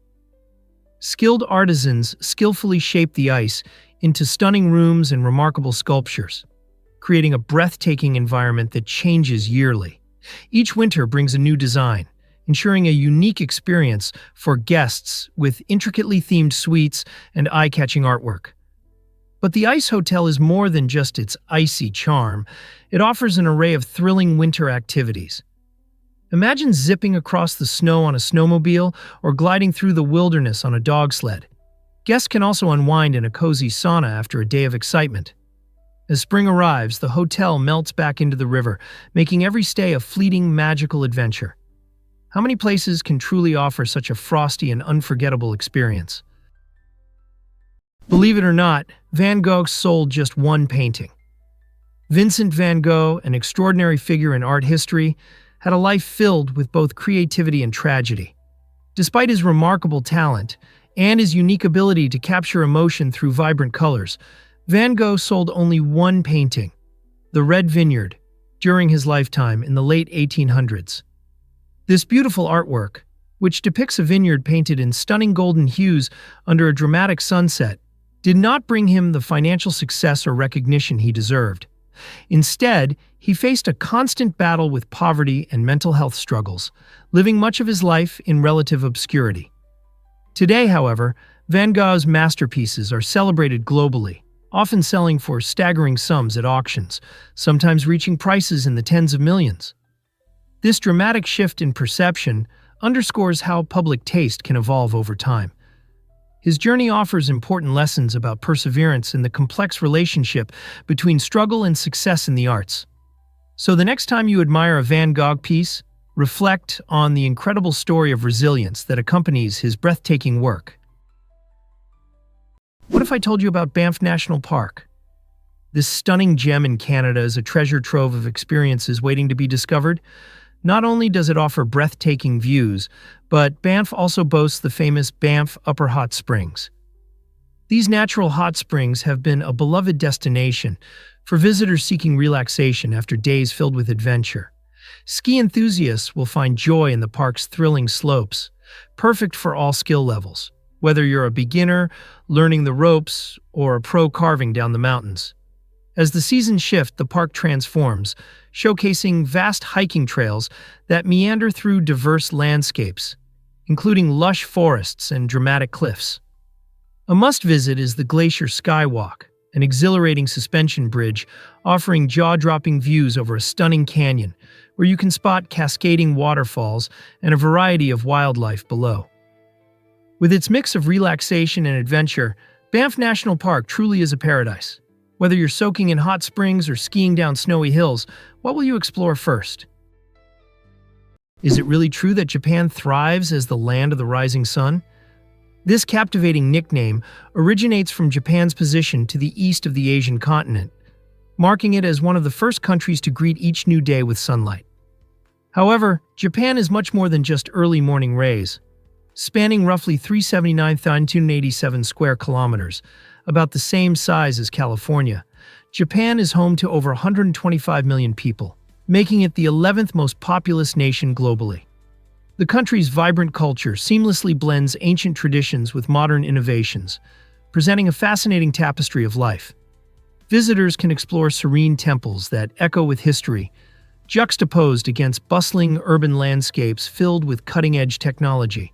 Skilled artisans skillfully shape the ice into stunning rooms and remarkable sculptures, creating a breathtaking environment that changes yearly. Each winter brings a new design, ensuring a unique experience for guests with intricately themed suites and eye-catching artwork. But the Ice Hotel is more than just its icy charm. It offers an array of thrilling winter activities. Imagine zipping across the snow on a snowmobile or gliding through the wilderness on a dog sled. Guests can also unwind in a cozy sauna after a day of excitement. As spring arrives, the hotel melts back into the river, making every stay a fleeting, magical adventure. How many places can truly offer such a frosty and unforgettable experience? Believe it or not, Van Gogh sold just one painting. Vincent van Gogh, an extraordinary figure in art history, had a life filled with both creativity and tragedy. Despite his remarkable talent and his unique ability to capture emotion through vibrant colors, Van Gogh sold only one painting, The Red Vineyard, during his lifetime in the late 1800s. This beautiful artwork, which depicts a vineyard painted in stunning golden hues under a dramatic sunset, did not bring him the financial success or recognition he deserved. Instead, he faced a constant battle with poverty and mental health struggles, living much of his life in relative obscurity. Today, however, Van Gogh's masterpieces are celebrated globally, often selling for staggering sums at auctions, sometimes reaching prices in the tens of millions. This dramatic shift in perception underscores how public taste can evolve over time. His journey offers important lessons about perseverance and the complex relationship between struggle and success in the arts. So the next time you admire a Van Gogh piece, reflect on the incredible story of resilience that accompanies his breathtaking work. What if I told you about Banff National Park? This stunning gem in Canada is a treasure trove of experiences waiting to be discovered. Not only does it offer breathtaking views, but Banff also boasts the famous Banff Upper Hot Springs. These natural hot springs have been a beloved destination for visitors seeking relaxation after days filled with adventure. Ski enthusiasts will find joy in the park's thrilling slopes, perfect for all skill levels, whether you're a beginner, learning the ropes, or a pro carving down the mountains. As the seasons shift, the park transforms, showcasing vast hiking trails that meander through diverse landscapes, including lush forests and dramatic cliffs. A must-visit is the Glacier Skywalk, an exhilarating suspension bridge offering jaw-dropping views over a stunning canyon, where you can spot cascading waterfalls and a variety of wildlife below. With its mix of relaxation and adventure, Banff National Park truly is a paradise. Whether you're soaking in hot springs or skiing down snowy hills, what will you explore first? Is it really true that Japan thrives as the land of the rising sun? This captivating nickname originates from Japan's position to the east of the Asian continent, marking it as one of the first countries to greet each new day with sunlight. However, Japan is much more than just early morning rays. Spanning roughly 379,287 square kilometers, about the same size as California, Japan is home to over 125 million people, making it the 11th most populous nation globally. The country's vibrant culture seamlessly blends ancient traditions with modern innovations, presenting a fascinating tapestry of life. Visitors can explore serene temples that echo with history, juxtaposed against bustling urban landscapes filled with cutting-edge technology.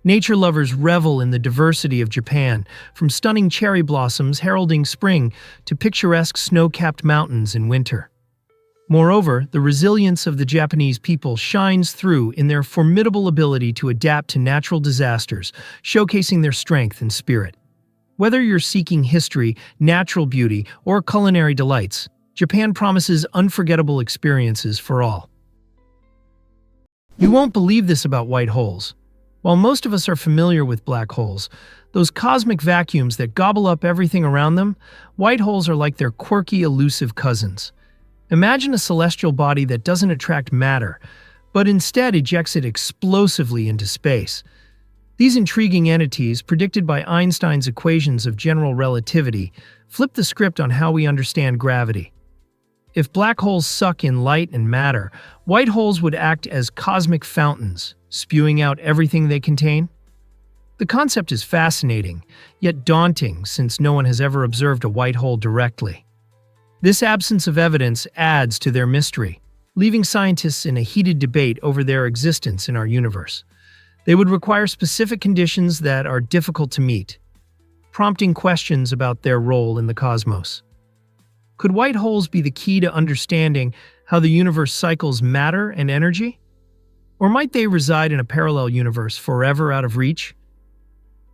Nature lovers revel in the diversity of Japan, from stunning cherry blossoms heralding spring to picturesque snow-capped mountains in winter. Moreover, the resilience of the Japanese people shines through in their formidable ability to adapt to natural disasters, showcasing their strength and spirit. Whether you're seeking history, natural beauty, or culinary delights, Japan promises unforgettable experiences for all. You won't believe this about white holes. While most of us are familiar with black holes, those cosmic vacuums that gobble up everything around them, white holes are like their quirky, elusive cousins. Imagine a celestial body that doesn't attract matter, but instead ejects it explosively into space. These intriguing entities, predicted by Einstein's equations of general relativity, flip the script on how we understand gravity. If black holes suck in light and matter, white holes would act as cosmic fountains, spewing out everything they contain. The concept is fascinating, yet daunting since no one has ever observed a white hole directly. This absence of evidence adds to their mystery, leaving scientists in a heated debate over their existence in our universe. They would require specific conditions that are difficult to meet, prompting questions about their role in the cosmos. Could white holes be the key to understanding how the universe cycles matter and energy? Or might they reside in a parallel universe forever out of reach?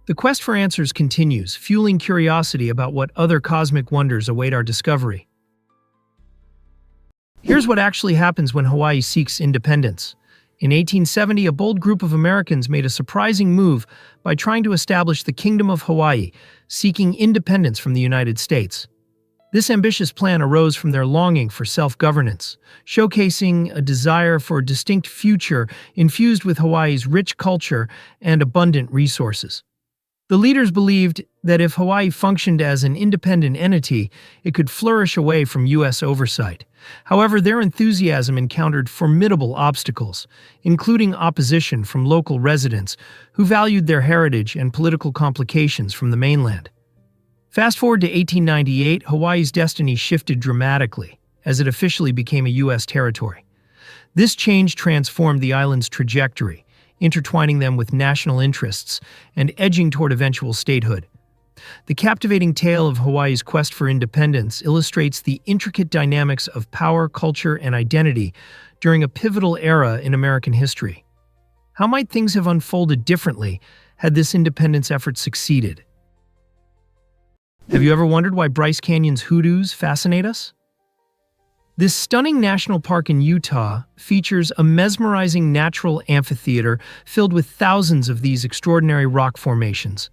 The quest for answers continues, fueling curiosity about what other cosmic wonders await our discovery. Here's what actually happens when Hawaii seeks independence. In 1870, a bold group of Americans made a surprising move by trying to establish the Kingdom of Hawaii, seeking independence from the United States. This ambitious plan arose from their longing for self-governance, showcasing a desire for a distinct future infused with Hawaii's rich culture and abundant resources. The leaders believed that if Hawaii functioned as an independent entity, it could flourish away from U.S. oversight. However, their enthusiasm encountered formidable obstacles, including opposition from local residents who valued their heritage and political complications from the mainland. Fast forward to 1898, Hawaii's destiny shifted dramatically as it officially became a U.S. territory. This change transformed the island's trajectory, intertwining them with national interests and edging toward eventual statehood. The captivating tale of Hawaii's quest for independence illustrates the intricate dynamics of power, culture, and identity during a pivotal era in American history. How might things have unfolded differently had this independence effort succeeded? Have you ever wondered why Bryce Canyon's hoodoos fascinate us? This stunning national park in Utah features a mesmerizing natural amphitheater filled with thousands of these extraordinary rock formations.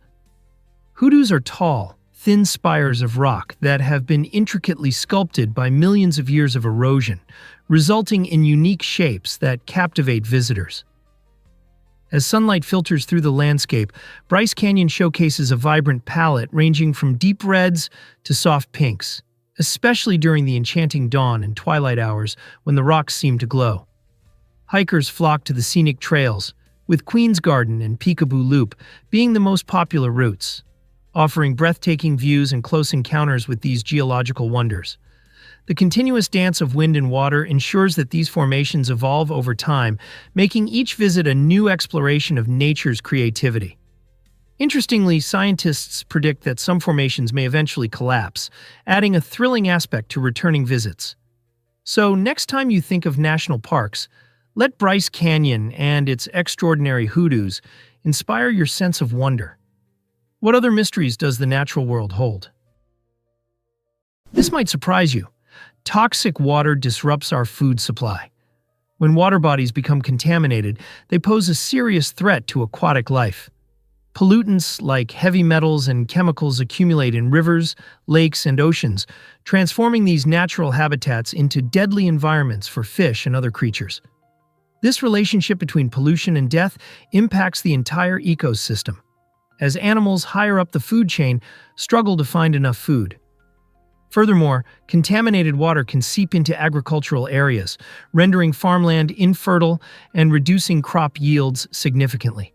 Hoodoos are tall, thin spires of rock that have been intricately sculpted by millions of years of erosion, resulting in unique shapes that captivate visitors. As sunlight filters through the landscape, Bryce Canyon showcases a vibrant palette ranging from deep reds to soft pinks, especially during the enchanting dawn and twilight hours when the rocks seem to glow. Hikers flock to the scenic trails, with Queen's Garden and Peekaboo Loop being the most popular routes, offering breathtaking views and close encounters with these geological wonders. The continuous dance of wind and water ensures that these formations evolve over time, making each visit a new exploration of nature's creativity. Interestingly, scientists predict that some formations may eventually collapse, adding a thrilling aspect to returning visits. So, next time you think of national parks, let Bryce Canyon and its extraordinary hoodoos inspire your sense of wonder. What other mysteries does the natural world hold? This might surprise you. Toxic water disrupts our food supply. When water bodies become contaminated, they pose a serious threat to aquatic life. Pollutants like heavy metals and chemicals accumulate in rivers, lakes, and oceans, transforming these natural habitats into deadly environments for fish and other creatures. This relationship between pollution and death impacts the entire ecosystem, as animals higher up the food chain struggle to find enough food. Furthermore, contaminated water can seep into agricultural areas, rendering farmland infertile and reducing crop yields significantly.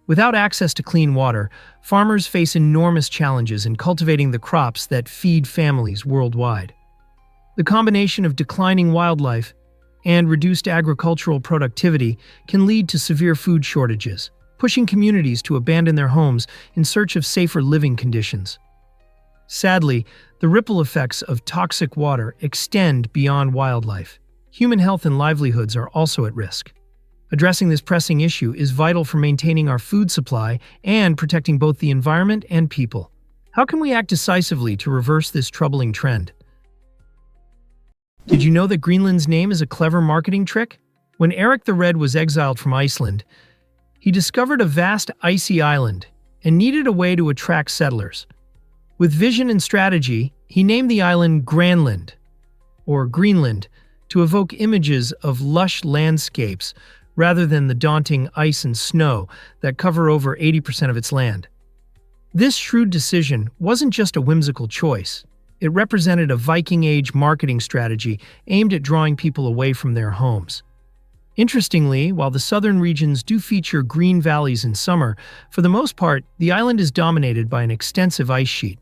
Without access to clean water, farmers face enormous challenges in cultivating the crops that feed families worldwide. The combination of declining wildlife and reduced agricultural productivity can lead to severe food shortages, pushing communities to abandon their homes in search of safer living conditions. Sadly, the ripple effects of toxic water extend beyond wildlife. Human health and livelihoods are also at risk. Addressing this pressing issue is vital for maintaining our food supply and protecting both the environment and people. How can we act decisively to reverse this troubling trend? Did you know that Greenland's name is a clever marketing trick? When Eric the Red was exiled from Iceland, he discovered a vast icy island and needed a way to attract settlers. With vision and strategy, he named the island Granland, or Greenland, to evoke images of lush landscapes rather than the daunting ice and snow that cover over 80% of its land. This shrewd decision wasn't just a whimsical choice. It represented a Viking-age marketing strategy aimed at drawing people away from their homes. Interestingly, while the southern regions do feature green valleys in summer, for the most part, the island is dominated by an extensive ice sheet.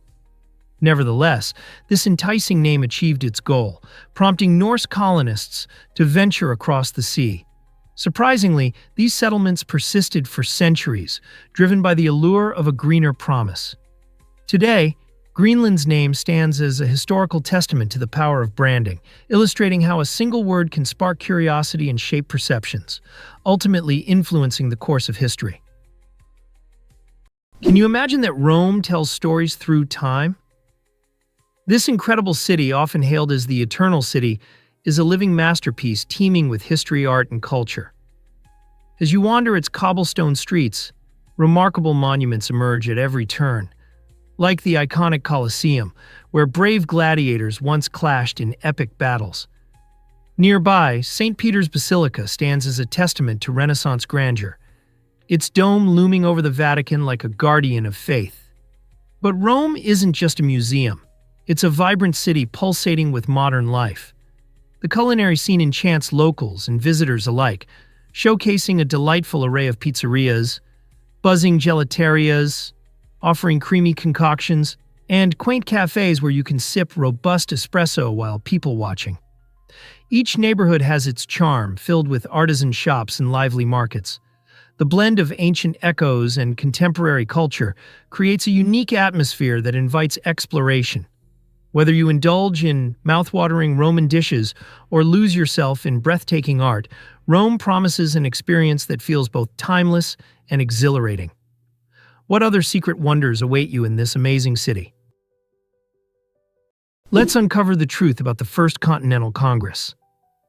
Nevertheless, this enticing name achieved its goal, prompting Norse colonists to venture across the sea. Surprisingly, these settlements persisted for centuries, driven by the allure of a greener promise. Today, Greenland's name stands as a historical testament to the power of branding, illustrating how a single word can spark curiosity and shape perceptions, ultimately influencing the course of history. Can you imagine that Rome tells stories through time? This incredible city, often hailed as the Eternal City, is a living masterpiece teeming with history, art, and culture. As you wander its cobblestone streets, remarkable monuments emerge at every turn, like the iconic Colosseum, where brave gladiators once clashed in epic battles. Nearby, St. Peter's Basilica stands as a testament to Renaissance grandeur, its dome looming over the Vatican like a guardian of faith. But Rome isn't just a museum. It's a vibrant city pulsating with modern life. The culinary scene enchants locals and visitors alike, showcasing a delightful array of pizzerias, buzzing gelaterias, offering creamy concoctions, and quaint cafes where you can sip robust espresso while people watching. Each neighborhood has its charm, filled with artisan shops and lively markets. The blend of ancient echoes and contemporary culture creates a unique atmosphere that invites exploration. Whether you indulge in mouth-watering Roman dishes or lose yourself in breathtaking art, Rome promises an experience that feels both timeless and exhilarating. What other secret wonders await you in this amazing city? Let's uncover the truth about the First Continental Congress.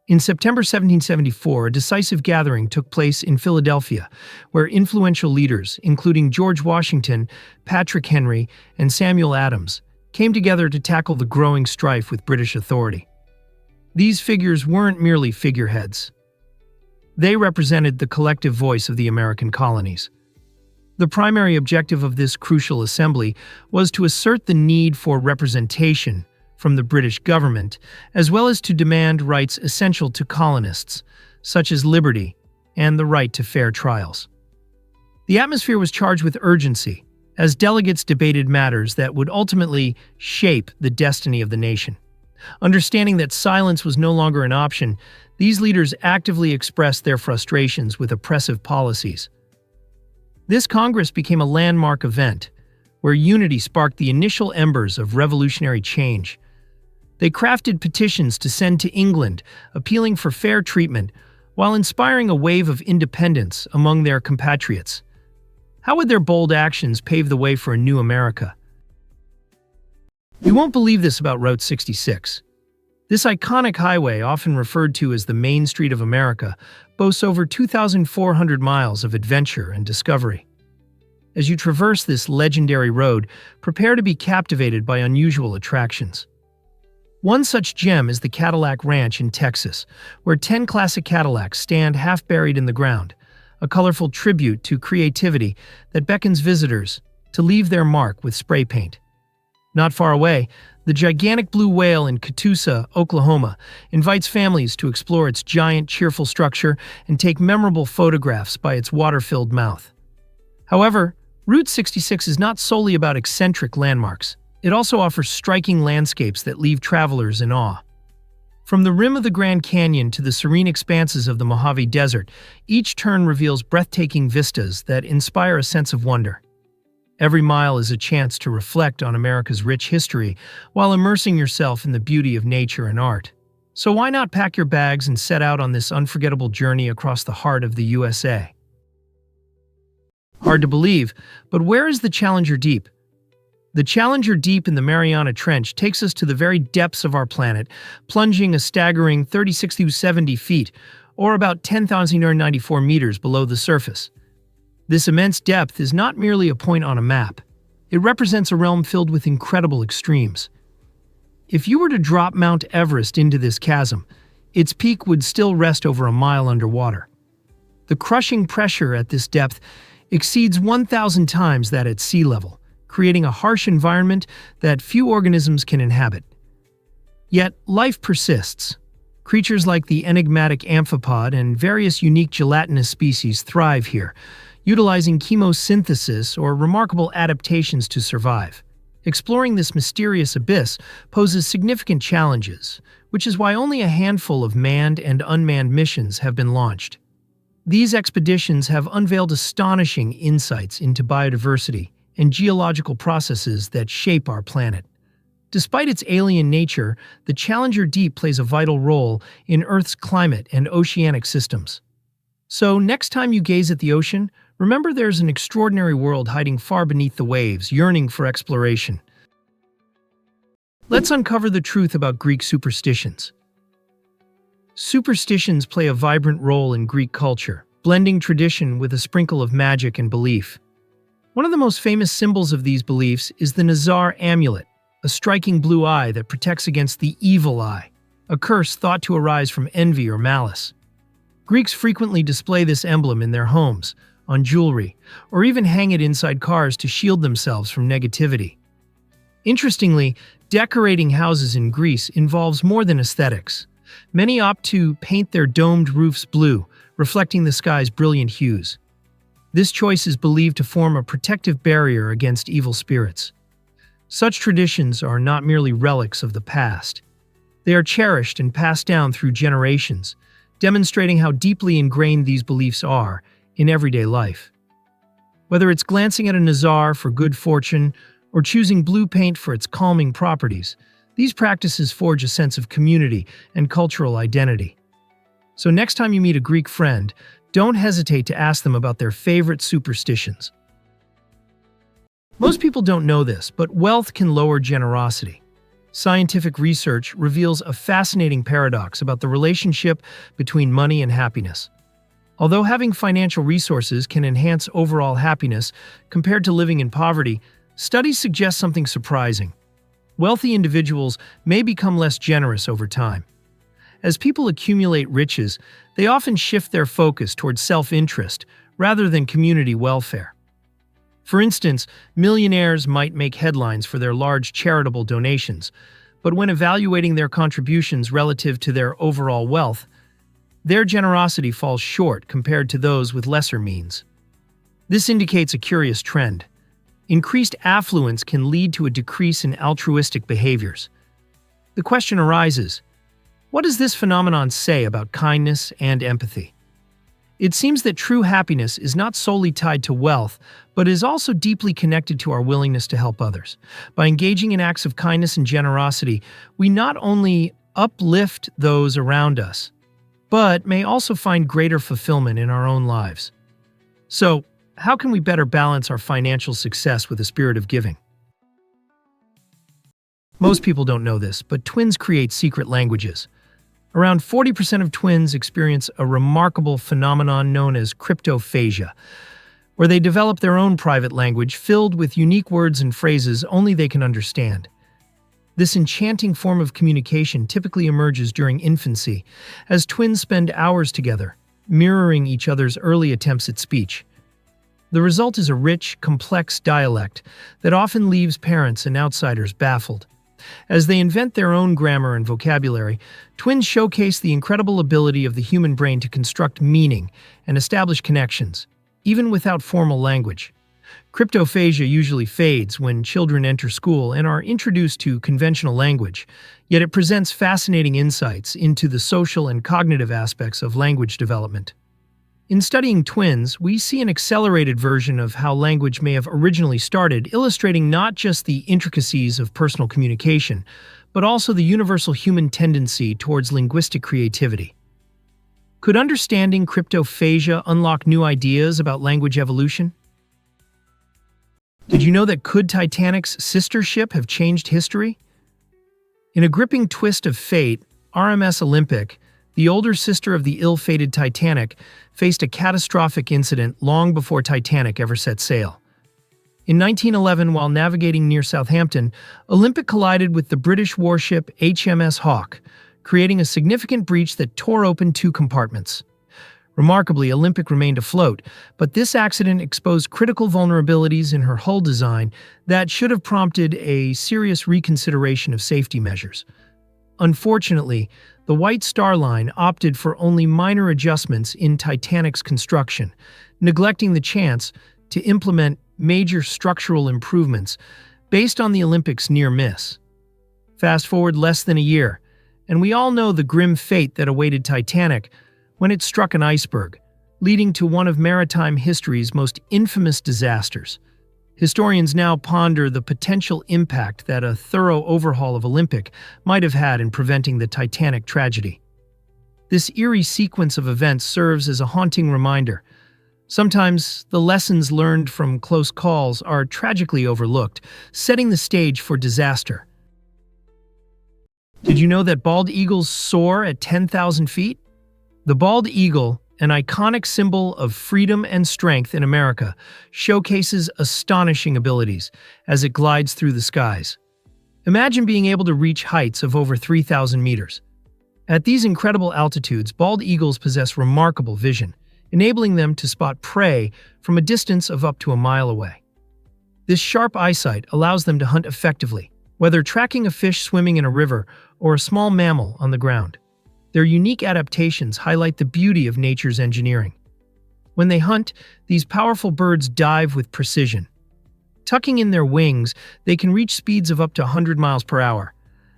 In September 1774, a decisive gathering took place in Philadelphia, where influential leaders, including George Washington, Patrick Henry, and Samuel Adams, came together to tackle the growing strife with British authority. These figures weren't merely figureheads. They represented the collective voice of the American colonies. The primary objective of this crucial assembly was to assert the need for representation from the British government, as well as to demand rights essential to colonists, such as liberty and the right to fair trials. The atmosphere was charged with urgency, as delegates debated matters that would ultimately shape the destiny of the nation. Understanding that silence was no longer an option, these leaders actively expressed their frustrations with oppressive policies. This Congress became a landmark event, where unity sparked the initial embers of revolutionary change. They crafted petitions to send to England, appealing for fair treatment, while inspiring a wave of independence among their compatriots. How would their bold actions pave the way for a new America? You won't believe this about Route 66. This iconic highway, often referred to as the Main Street of America, boasts over 2,400 miles of adventure and discovery. As you traverse this legendary road, prepare to be captivated by unusual attractions. One such gem is the Cadillac Ranch in Texas, where 10 classic Cadillacs stand half buried in the ground, a colorful tribute to creativity that beckons visitors to leave their mark with spray paint. Not far away, the gigantic blue whale in Catoosa, Oklahoma, invites families to explore its giant, cheerful structure and take memorable photographs by its water-filled mouth. However, Route 66 is not solely about eccentric landmarks. It also offers striking landscapes that leave travelers in awe. From the rim of the Grand Canyon to the serene expanses of the Mojave Desert, each turn reveals breathtaking vistas that inspire a sense of wonder. Every mile is a chance to reflect on America's rich history while immersing yourself in the beauty of nature and art. So why not pack your bags and set out on this unforgettable journey across the heart of the USA? Hard to believe, but where is the Challenger Deep? The Challenger Deep in the Mariana Trench takes us to the very depths of our planet, plunging a staggering 36 to 70 feet, or about 10,094 meters below the surface. This immense depth is not merely a point on a map. It represents a realm filled with incredible extremes. If you were to drop Mount Everest into this chasm, its peak would still rest over a mile underwater. The crushing pressure at this depth exceeds 1,000 times that at sea level, creating a harsh environment that few organisms can inhabit. Yet, life persists. Creatures like the enigmatic amphipod and various unique gelatinous species thrive here, utilizing chemosynthesis or remarkable adaptations to survive. Exploring this mysterious abyss poses significant challenges, which is why only a handful of manned and unmanned missions have been launched. These expeditions have unveiled astonishing insights into biodiversity and geological processes that shape our planet. Despite its alien nature, the Challenger Deep plays a vital role in Earth's climate and oceanic systems. So, next time you gaze at the ocean, remember there's an extraordinary world hiding far beneath the waves, yearning for exploration. Let's uncover the truth about Greek superstitions. Superstitions play a vibrant role in Greek culture, blending tradition with a sprinkle of magic and belief. One of the most famous symbols of these beliefs is the Nazar amulet, a striking blue eye that protects against the evil eye, a curse thought to arise from envy or malice. Greeks frequently display this emblem in their homes, on jewelry, or even hang it inside cars to shield themselves from negativity. Interestingly, decorating houses in Greece involves more than aesthetics. Many opt to paint their domed roofs blue, reflecting the sky's brilliant hues. This choice is believed to form a protective barrier against evil spirits. Such traditions are not merely relics of the past. They are cherished and passed down through generations, demonstrating how deeply ingrained these beliefs are in everyday life. Whether it's glancing at a nazar for good fortune or choosing blue paint for its calming properties, these practices forge a sense of community and cultural identity. So next time you meet a Greek friend, don't hesitate to ask them about their favorite superstitions. Most people don't know this, but wealth can lower generosity. Scientific research reveals a fascinating paradox about the relationship between money and happiness. Although having financial resources can enhance overall happiness compared to living in poverty, studies suggest something surprising. Wealthy individuals may become less generous over time. As people accumulate riches, they often shift their focus towards self-interest rather than community welfare. For instance, millionaires might make headlines for their large charitable donations, but when evaluating their contributions relative to their overall wealth, their generosity falls short compared to those with lesser means. This indicates a curious trend. Increased affluence can lead to a decrease in altruistic behaviors. The question arises, what does this phenomenon say about kindness and empathy? It seems that true happiness is not solely tied to wealth, but is also deeply connected to our willingness to help others. By engaging in acts of kindness and generosity, we not only uplift those around us, but may also find greater fulfillment in our own lives. So, how can we better balance our financial success with a spirit of giving? Most people don't know this, but twins create secret languages. Around 40% of twins experience a remarkable phenomenon known as cryptophagia, where they develop their own private language filled with unique words and phrases only they can understand. This enchanting form of communication typically emerges during infancy, as twins spend hours together, mirroring each other's early attempts at speech. The result is a rich, complex dialect that often leaves parents and outsiders baffled. As they invent their own grammar and vocabulary, twins showcase the incredible ability of the human brain to construct meaning and establish connections, even without formal language. Cryptophagia usually fades when children enter school and are introduced to conventional language, yet it presents fascinating insights into the social and cognitive aspects of language development. In studying twins, we see an accelerated version of how language may have originally started, illustrating not just the intricacies of personal communication, but also the universal human tendency towards linguistic creativity. Could understanding cryptophagia unlock new ideas about language evolution? Did you know that could Titanic's sister ship have changed history? In a gripping twist of fate, RMS Olympic, the older sister of the ill-fated Titanic, faced a catastrophic incident long before Titanic ever set sail. In 1911, while navigating near Southampton, Olympic collided with the British warship HMS Hawke, creating a significant breach that tore open two compartments. Remarkably, Olympic remained afloat, but this accident exposed critical vulnerabilities in her hull design that should have prompted a serious reconsideration of safety measures. Unfortunately, the White Star Line opted for only minor adjustments in Titanic's construction, neglecting the chance to implement major structural improvements based on the Olympic's near miss. Fast forward less than a year, and we all know the grim fate that awaited Titanic when it struck an iceberg, leading to one of maritime history's most infamous disasters. Historians now ponder the potential impact that a thorough overhaul of Olympic might have had in preventing the Titanic tragedy. This eerie sequence of events serves as a haunting reminder. Sometimes the lessons learned from close calls are tragically overlooked, setting the stage for disaster. Did you know that bald eagles soar at 10,000 feet? The bald eagle, an iconic symbol of freedom and strength in America, showcases astonishing abilities as it glides through the skies. Imagine being able to reach heights of over 3,000 meters. At these incredible altitudes, bald eagles possess remarkable vision, enabling them to spot prey from a distance of up to a mile away. This sharp eyesight allows them to hunt effectively, whether tracking a fish swimming in a river or a small mammal on the ground. Their unique adaptations highlight the beauty of nature's engineering. When they hunt, these powerful birds dive with precision, Tucking in their wings, they can reach speeds of up to 100 miles per hour.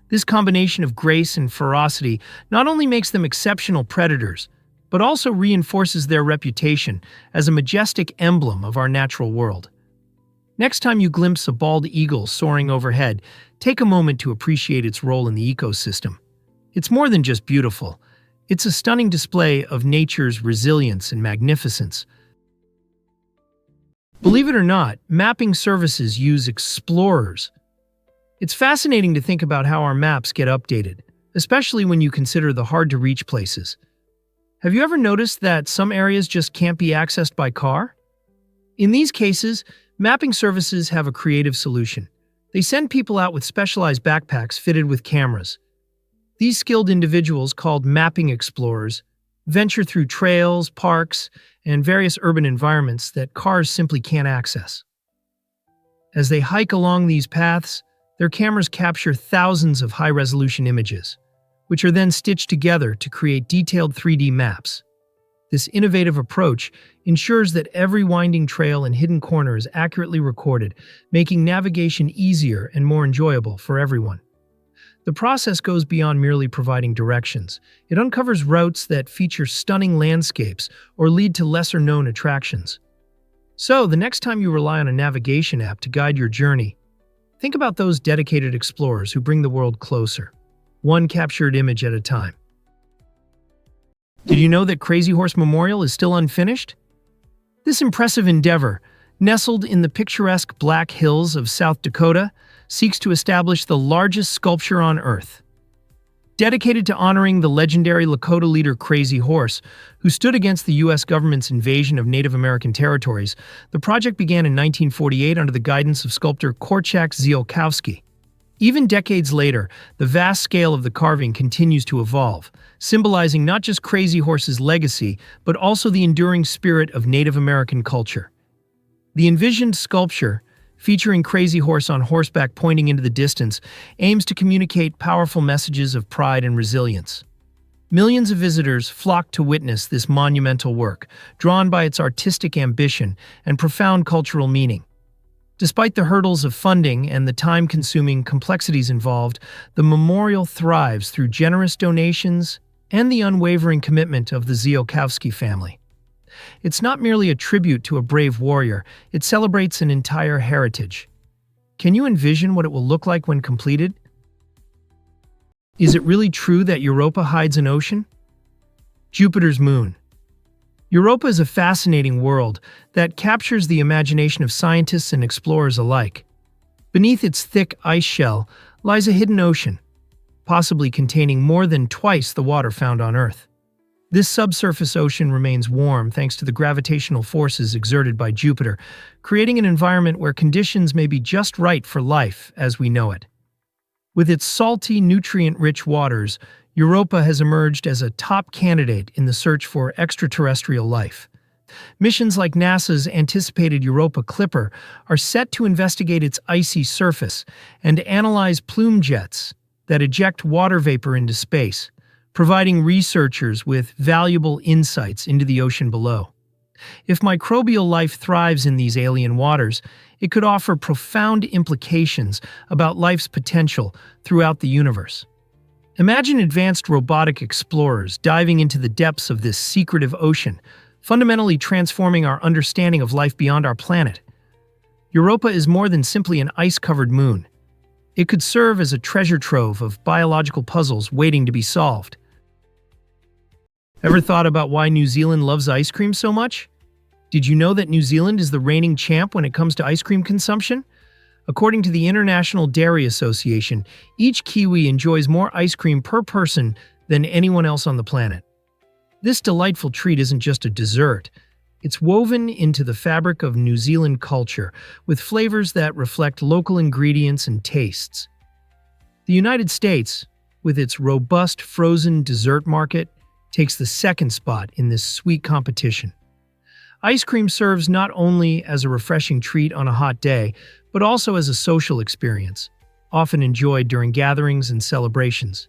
This combination of grace and ferocity not only makes them exceptional predators, but also reinforces their reputation as a majestic emblem of our natural world. Next time you glimpse a bald eagle soaring overhead, take a moment to appreciate its role in the ecosystem. It's more than just beautiful. It's a stunning display of nature's resilience and magnificence. Believe it or not, mapping services use explorers. It's fascinating to think about how our maps get updated, especially when you consider the hard-to-reach places. Have you ever noticed that some areas just can't be accessed by car? In these cases, mapping services have a creative solution. They send people out with specialized backpacks fitted with cameras. These skilled individuals, called mapping explorers, venture through trails, parks, and various urban environments that cars simply can't access. As they hike along these paths, their cameras capture thousands of high-resolution images, which are then stitched together to create detailed 3D maps. This innovative approach ensures that every winding trail and hidden corner is accurately recorded, making navigation easier and more enjoyable for everyone. The process goes beyond merely providing directions. It uncovers routes that feature stunning landscapes or lead to lesser-known attractions. So, the next time you rely on a navigation app to guide your journey, think about those dedicated explorers who bring the world closer, one captured image at a time. Did you know that Crazy Horse Memorial is still unfinished? This impressive endeavor, nestled in the picturesque Black Hills of South Dakota, seeks to establish the largest sculpture on Earth. Dedicated to honoring the legendary Lakota leader Crazy Horse, who stood against the U.S. government's invasion of Native American territories, the project began in 1948 under the guidance of sculptor Korczak Ziolkowski. Even decades later, the vast scale of the carving continues to evolve, symbolizing not just Crazy Horse's legacy, but also the enduring spirit of Native American culture. The envisioned sculpture, featuring Crazy Horse on horseback pointing into the distance, aims to communicate powerful messages of pride and resilience. Millions of visitors flock to witness this monumental work, drawn by its artistic ambition and profound cultural meaning. Despite the hurdles of funding and the time-consuming complexities involved, the memorial thrives through generous donations and the unwavering commitment of the Ziolkowski family. It's not merely a tribute to a brave warrior, it celebrates an entire heritage. Can you envision what it will look like when completed? Is it really true that Europa hides an ocean? Jupiter's moon. Europa is a fascinating world that captures the imagination of scientists and explorers alike. Beneath its thick ice shell lies a hidden ocean, possibly containing more than twice the water found on Earth. This subsurface ocean remains warm thanks to the gravitational forces exerted by Jupiter, creating an environment where conditions may be just right for life as we know it. With its salty, nutrient-rich waters, Europa has emerged as a top candidate in the search for extraterrestrial life. Missions like NASA's anticipated Europa Clipper are set to investigate its icy surface and analyze plume jets that eject water vapor into space, providing researchers with valuable insights into the ocean below. If microbial life thrives in these alien waters, it could offer profound implications about life's potential throughout the universe. Imagine advanced robotic explorers diving into the depths of this secretive ocean, fundamentally transforming our understanding of life beyond our planet. Europa is more than simply an ice-covered moon. It could serve as a treasure trove of biological puzzles waiting to be solved. Ever thought about why New Zealand loves ice cream so much? Did you know that New Zealand is the reigning champ when it comes to ice cream consumption? According to the International Dairy Association, each Kiwi enjoys more ice cream per person than anyone else on the planet. This delightful treat isn't just a dessert. It's woven into the fabric of New Zealand culture, with flavors that reflect local ingredients and tastes. The United States, with its robust frozen dessert market, takes the second spot in this sweet competition. Ice cream serves not only as a refreshing treat on a hot day, but also as a social experience, often enjoyed during gatherings and celebrations.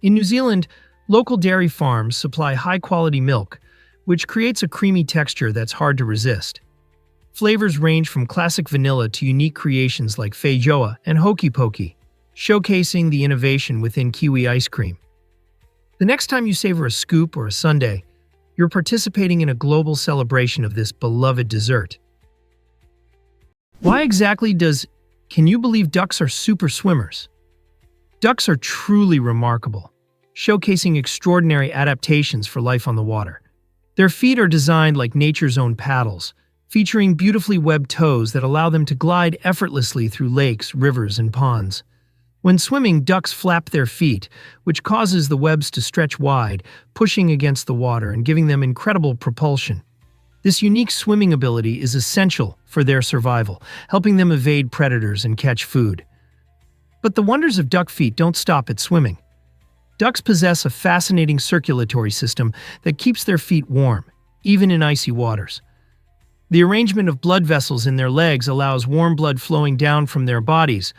In New Zealand, local dairy farms supply high-quality milk, which creates a creamy texture that's hard to resist. Flavors range from classic vanilla to unique creations like feijoa and hokey pokey, showcasing the innovation within kiwi ice cream. The next time you savor a scoop or a sundae, you're participating in a global celebration of this beloved dessert. Why exactly can you believe ducks are super swimmers? Ducks are truly remarkable, showcasing extraordinary adaptations for life on the water. Their feet are designed like nature's own paddles, featuring beautifully webbed toes that allow them to glide effortlessly through lakes, rivers, and ponds. When swimming, ducks flap their feet, which causes the webs to stretch wide, pushing against the water and giving them incredible propulsion. This unique swimming ability is essential for their survival, helping them evade predators and catch food. But the wonders of duck feet don't stop at swimming. Ducks possess a fascinating circulatory system that keeps their feet warm, even in icy waters. The arrangement of blood vessels in their legs allows warm blood flowing down from their bodies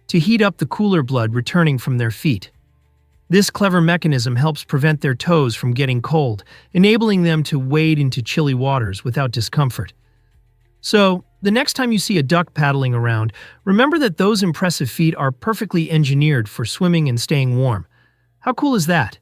to heat up the cooler blood returning from their feet. This clever mechanism helps prevent their toes from getting cold, enabling them to wade into chilly waters without discomfort. So, the next time you see a duck paddling around, remember that those impressive feet are perfectly engineered for swimming and staying warm. How cool is that?